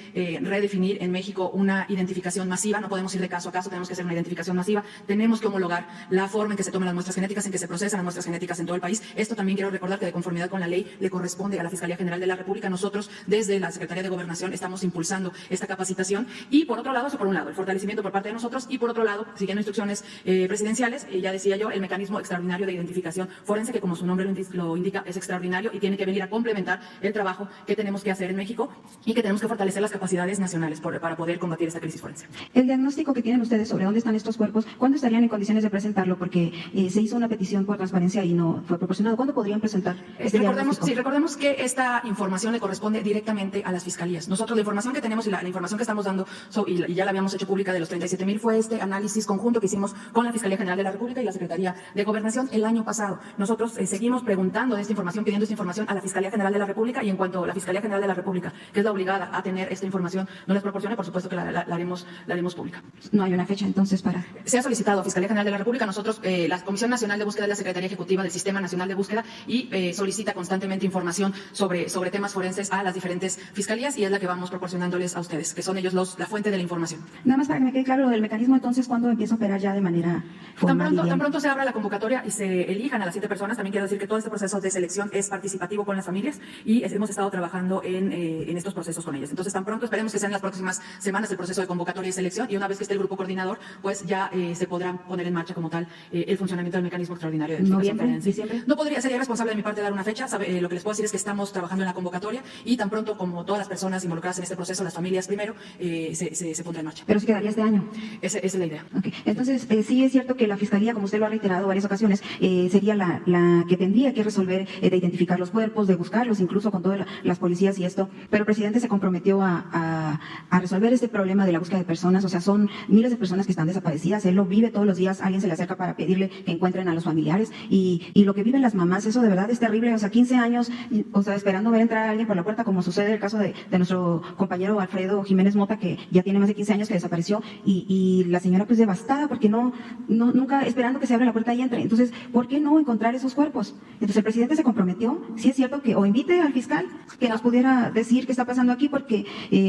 redefinir en México una identificación masiva. No podemos ir de caso a caso, tenemos que hacer una identificación masiva. Tenemos que homologar la forma en que se toman las muestras genéticas, en que se procesan las muestras genéticas en todo el país. Esto también quiero recordar que de conformidad con la ley le corresponde a la Fiscalía General de la República. Nosotros desde la Secretaría de Gobernación estamos impulsando esta capacitación y por otro lado, eso por un lado, el fortalecimiento por parte de nosotros y por otro lado, siguiendo instrucciones presidenciales, ya decía yo, el mecanismo extraordinario de identificación forense, que como su nombre lo indica, es extraordinario y tiene que venir a complementar el trabajo que tenemos que hacer en México y que tenemos que fortalecer las capacidades nacionales para poder combatir esta crisis forense. El diagnóstico que tienen ustedes sobre dónde están estos cuerpos, ¿cuándo estarían en condiciones de presentarlo? Porque se hizo una petición por transparencia y no fue proporcionado. ¿Cuándo podrían presentar este diagnóstico? Sí, recordemos que esta información le corresponde directamente a las fiscalías. Nosotros la información que tenemos y la información que estamos dando, y ya la habíamos hecho pública de los 37,000, fue este análisis conjunto que hicimos con la Fiscalía General de la República y la Secretaría de Gobernación el año pasado. Nosotros seguimos preguntando de esta información, pidiendo esta información a la Fiscalía General de la República y en cuanto la Fiscalía General de la República, que es la obligada a tener esta información, no les proporcione, por supuesto que la haremos pública. No hay una fecha entonces para... Se ha solicitado a Fiscalía General de la República, nosotros, la Comisión Nacional de Búsqueda es la Secretaría Ejecutiva del Sistema Nacional de Búsqueda y solicita constantemente información sobre temas forenses a las diferentes fiscalías y es la que vamos proporcionándoles a ustedes, que son ellos la fuente de la información. Nada más para que me quede claro lo del mecanismo, entonces, ¿cuándo empieza a operar ya de manera formal? Tan pronto se abra la convocatoria y se elijan a las 7 personas, también quiero decir que todo este proceso de selección es participativo con las familias y hemos estado trabajando en estos procesos con ellas. Entonces, tan pronto esperemos que sean las próximas semanas el proceso de convocatoria y selección y una vez que esté el grupo coordinador, pues ya se podrán poner en marcha como tal el funcionamiento del mecanismo extraordinario de identificación forense. ¿Diciembre? No sería responsable de mi parte dar una fecha, lo que les puedo decir es que estamos trabajando en la convocatoria y tan pronto como todas las personas involucradas en este proceso, las familias primero, se pondrá en marcha. Pero sí quedaría este año. Esa es la idea. Okay. Entonces, sí es cierto que la Fiscalía, como usted lo ha reiterado varias ocasiones, sería la que tendría que resolver de identificar los cuerpos, de buscarlos, incluso con todas las policías y esto, pero el presidente se comprometió a resolver este problema de la búsqueda de personas, o sea, son miles de personas que están desaparecidas, él lo vive todos los días, alguien se le acerca para pedirle que encuentren a los familiares y lo que viven las mamás, eso de verdad es terrible, o sea, 15 años, o sea, esperando ver entrar a alguien por la puerta, como sucede el caso de nuestro compañero Alfredo Jiménez Mota, que ya tiene más de 15 años que desapareció y la señora pues devastada porque nunca esperando que se abra la puerta y entre. Entonces, ¿por qué no encontrar esos cuerpos? Entonces el presidente se comprometió, sí es cierto que, o invite al fiscal que nos pudiera decir qué está pasando aquí, porque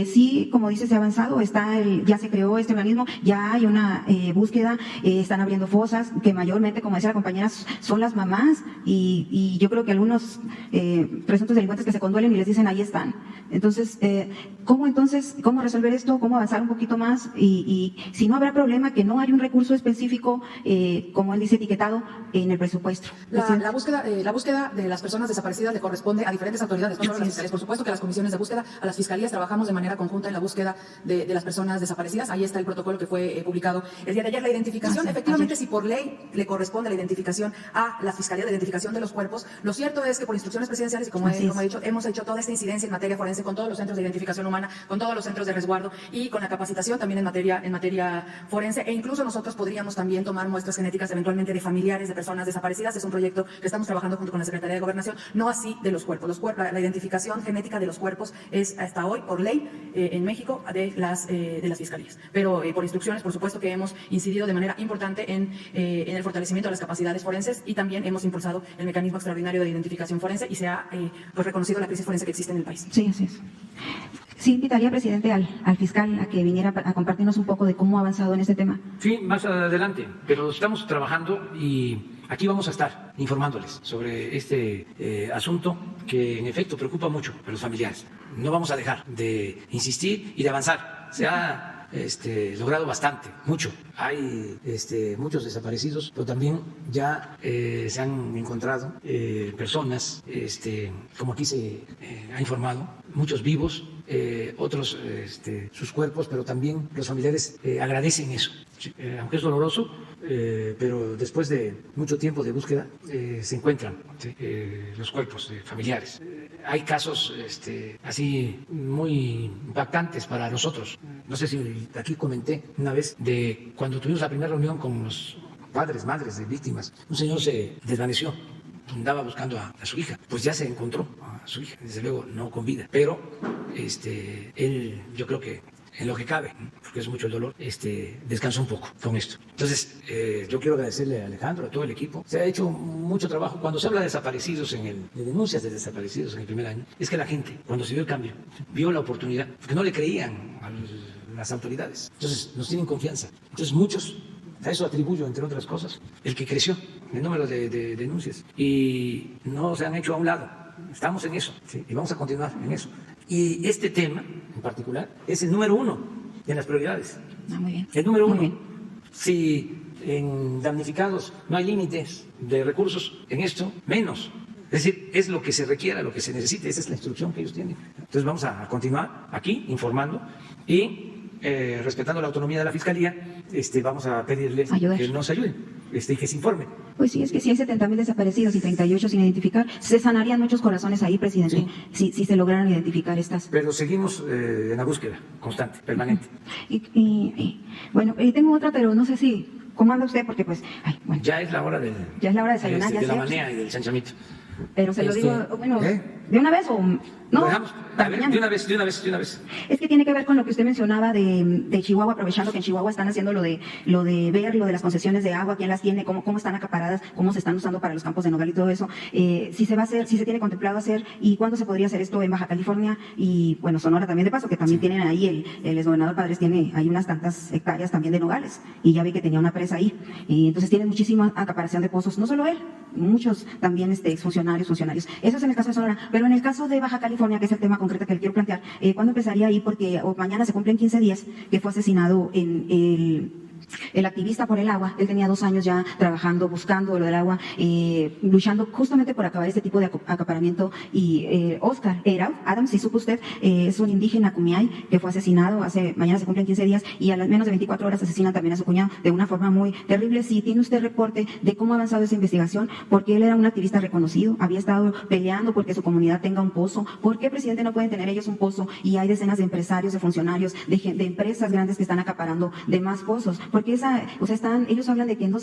sí, como dice, se ha avanzado, ya se creó este organismo, ya hay una búsqueda, están abriendo fosas, que mayormente, como decía la compañera, son las mamás y yo creo que algunos presuntos delincuentes que se conduelen y les dicen ahí están. Entonces, ¿cómo resolver esto? ¿Cómo avanzar un poquito más? Y si no habrá problema que no hay un recurso específico, como él dice, etiquetado en el presupuesto. La búsqueda de las personas desaparecidas le corresponde a diferentes autoridades, no solo a las fiscalías. Por supuesto que las comisiones de búsqueda, a las fiscalías trabajamos de manera conjunta en la búsqueda de las personas desaparecidas. Ahí está el protocolo que fue publicado el día de ayer. La identificación, efectivamente, si por ley le corresponde la identificación a la Fiscalía de Identificación de los Cuerpos, lo cierto es que por instrucciones presidenciales y como he dicho, hemos hecho toda esta incidencia en materia forense con todos los centros de identificación humana, con todos los centros de resguardo y con la capacitación también en materia forense e incluso nosotros podríamos también tomar muestras genéticas eventualmente de familiares de personas desaparecidas. Es un proyecto que estamos trabajando junto con la Secretaría de Gobernación, no así de los cuerpos. La identificación genética de los cuerpos es hasta hoy por ley en México de las fiscalías. Pero por instrucciones, por supuesto que hemos incidido de manera importante en el fortalecimiento de las capacidades forenses y también hemos impulsado el mecanismo extraordinario de identificación forense y se ha reconocido la crisis forense que existe en el país. Sí, así es. Sí, invitaría, presidente, al fiscal a que viniera a compartirnos un poco de cómo ha avanzado en este tema. Sí, más adelante, pero estamos trabajando y aquí vamos a estar informándoles sobre este asunto que en efecto preocupa mucho a los familiares. No vamos a dejar de insistir y de avanzar. Se ha logrado bastante, mucho. Hay muchos desaparecidos, pero también ya se han encontrado personas, como aquí se ha informado, muchos vivos, otros sus cuerpos, pero también los familiares agradecen eso. Aunque es doloroso, pero después de mucho tiempo de búsqueda se encuentran los cuerpos familiares. Hay casos así muy impactantes para nosotros. No sé si aquí comenté una vez de cuando tuvimos la primera reunión con los padres, madres de víctimas. Un señor se desvaneció andaba buscando a su hija, pues ya se encontró a su hija, desde luego no con vida, pero él, yo creo que en lo que cabe, porque es mucho el dolor, descansa un poco con esto. Entonces, yo quiero agradecerle a Alejandro, a todo el equipo. Se ha hecho mucho trabajo. Cuando se habla de desaparecidos, de denuncias de desaparecidos en el primer año, es que la gente, cuando se vio el cambio, vio la oportunidad, porque no le creían a las autoridades. Entonces, nos tienen confianza. Entonces, muchos, a eso atribuyo, entre otras cosas, el que creció el número de denuncias. Y no se han hecho a un lado. Estamos en eso, ¿sí? Y vamos a continuar en eso. Y este tema, en particular, es el número 1 en las prioridades. Muy bien. El número 1. Muy bien. Si en damnificados no hay límites de recursos, en esto, menos. Es decir, es lo que se requiera, lo que se necesite. Esa es la instrucción que ellos tienen. Entonces vamos a continuar aquí informando y respetando la autonomía de la Fiscalía, vamos a pedirles que nos ayuden y que se informe. Pues sí, es que si hay 70,000 desaparecidos y 38 sin identificar, se sanarían muchos corazones ahí, presidente, si se lograran identificar estas. Pero seguimos en la búsqueda constante, permanente. Bueno, tengo otra, pero no sé si, ¿cómo anda usted? Porque pues, bueno. Ya es la hora de desayunar. De la manea y del chanchamito. Pero se lo digo, bueno, ¿de una vez o no? A ver, de una vez. Es que tiene que ver con lo que usted mencionaba de Chihuahua, aprovechando que en Chihuahua están haciendo lo de ver lo de las concesiones de agua, quién las tiene, cómo están acaparadas, cómo se están usando para los campos de nogal y todo eso. Si se va a hacer, si se tiene contemplado hacer y cuándo se podría hacer esto en Baja California y bueno, Sonora también de paso, que también tienen ahí el exgobernador Padres tiene ahí unas tantas hectáreas también de nogales y ya vi que tenía una presa ahí. Y entonces tienen muchísima acaparación de pozos, no solo él, muchos también funcionarios. Eso es en el caso de Sonora, pero en el caso de Baja California, que es el tema concreto que le quiero plantear, ¿cuándo empezaría ahí? Porque mañana se cumplen 15 días que fue asesinado el activista por el agua. Él tenía 2 años ya trabajando, buscando lo del agua, luchando justamente por acabar este tipo de acaparamiento. Y Oscar Adams, si supo usted, es un indígena Kumeyaay que fue asesinado mañana se cumplen 15 días y a las menos de 24 horas asesinan también a su cuñado de una forma muy terrible. Si tiene usted reporte de cómo ha avanzado esa investigación, porque él era un activista reconocido, había estado peleando porque su comunidad tenga un pozo. ¿Por qué, presidente, no pueden tener ellos un pozo? Y hay decenas de empresarios, de funcionarios, de empresas grandes que están acaparando de más pozos. Porque ellos hablan de que en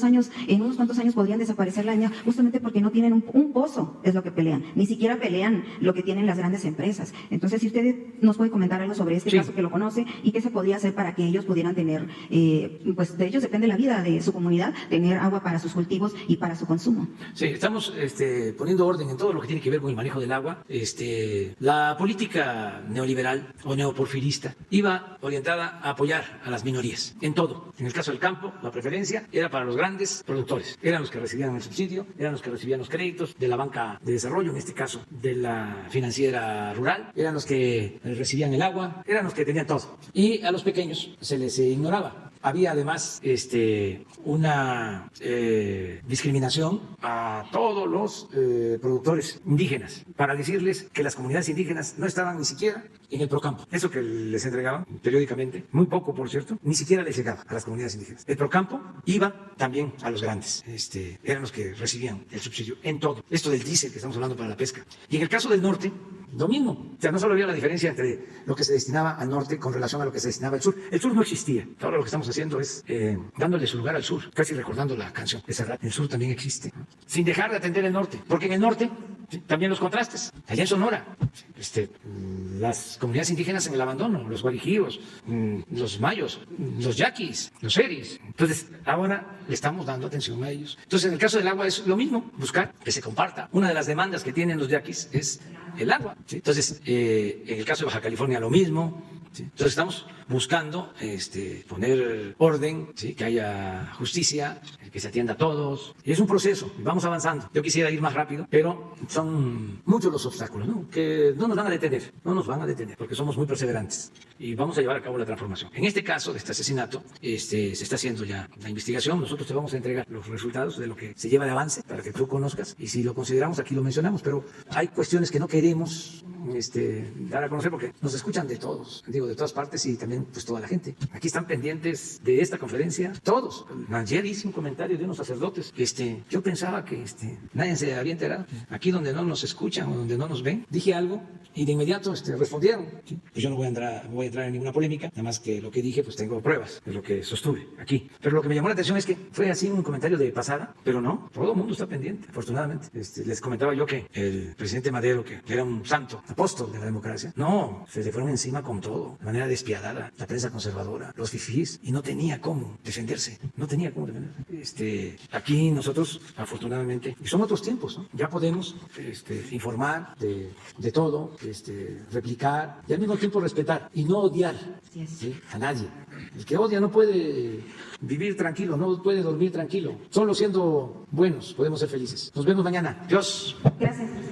unos cuantos años podrían desaparecer la línea justamente porque no tienen un pozo, es lo que pelean. Ni siquiera pelean lo que tienen las grandes empresas. Entonces, si usted nos puede comentar algo sobre este caso que lo conoce y qué se podría hacer para que ellos pudieran tener, pues de ellos depende la vida de su comunidad, tener agua para sus cultivos y para su consumo. Sí, estamos poniendo orden en todo lo que tiene que ver con el manejo del agua. La política neoliberal o neoporfirista iba orientada a apoyar a las minorías en todo. En el caso del campo, la preferencia era para los grandes productores. Eran los que recibían el subsidio, eran los que recibían los créditos de la banca de desarrollo, en este caso de la financiera rural, eran los que recibían el agua, eran los que tenían todo. Y a los pequeños se les ignoraba. Había además una discriminación a todos los productores indígenas para decirles que las comunidades indígenas no estaban ni siquiera en el Procampo. Eso que les entregaban periódicamente, muy poco por cierto, ni siquiera les llegaba a las comunidades indígenas. El Procampo iba también a los grandes, eran los que recibían el subsidio en todo. Esto del diésel que estamos hablando para la pesca. Y en el caso del norte, lo mismo. O sea, no solo había la diferencia entre lo que se destinaba al norte con relación a lo que se destinaba al sur. El sur no existía. Ahora lo que estamos haciendo es dándole su lugar al sur, casi recordando la canción de Serrat. El sur también existe, sin dejar de atender el norte, porque en el norte también los contrastes. Allá en Sonora, las comunidades indígenas en el abandono, los guarijíos, los mayos, los yaquis, los eris. Entonces, ahora le estamos dando atención a ellos. Entonces, en el caso del agua es lo mismo, buscar que se comparta. Una de las demandas que tienen los yaquis es el agua. ¿Sí? Entonces, en el caso de Baja California lo mismo. ¿Sí? Entonces estamos buscando poner orden, ¿sí? Que haya justicia, que se atienda a todos. Y es un proceso, vamos avanzando. Yo quisiera ir más rápido, pero son muchos los obstáculos, ¿no? Que no nos van a detener, porque somos muy perseverantes y vamos a llevar a cabo la transformación. En este caso de este asesinato, se está haciendo ya la investigación. Nosotros te vamos a entregar los resultados de lo que se lleva de avance para que tú conozcas y si lo consideramos aquí lo mencionamos, pero hay cuestiones que no queremos dar a conocer porque nos escuchan de todos, digo, de todas partes y también pues toda la gente. Aquí están pendientes de esta conferencia todos. Ayer hice un comentario de unos sacerdotes. Yo pensaba que nadie se había enterado. Aquí donde no nos escuchan o donde no nos ven, dije algo y de inmediato respondieron. ¿Sí? Pues yo no voy a entrar en ninguna polémica, nada más que lo que dije pues tengo pruebas de lo que sostuve aquí. Pero lo que me llamó la atención es que fue así un comentario de pasada, pero no, todo el mundo está pendiente, afortunadamente. Les comentaba yo que el presidente Madero, que era un santo apóstol de la democracia, no, se le fueron encima con todo, de manera despiadada, la prensa conservadora, los fifís, y no tenía cómo defenderse, Aquí nosotros, afortunadamente, y son otros tiempos, ¿no? Ya podemos informar de todo, replicar y al mismo tiempo respetar y no odiar, ¿sí?, a nadie. El que odia no puede vivir tranquilo, no puede dormir tranquilo. Solo siendo buenos podemos ser felices. Nos vemos mañana. Dios. Gracias.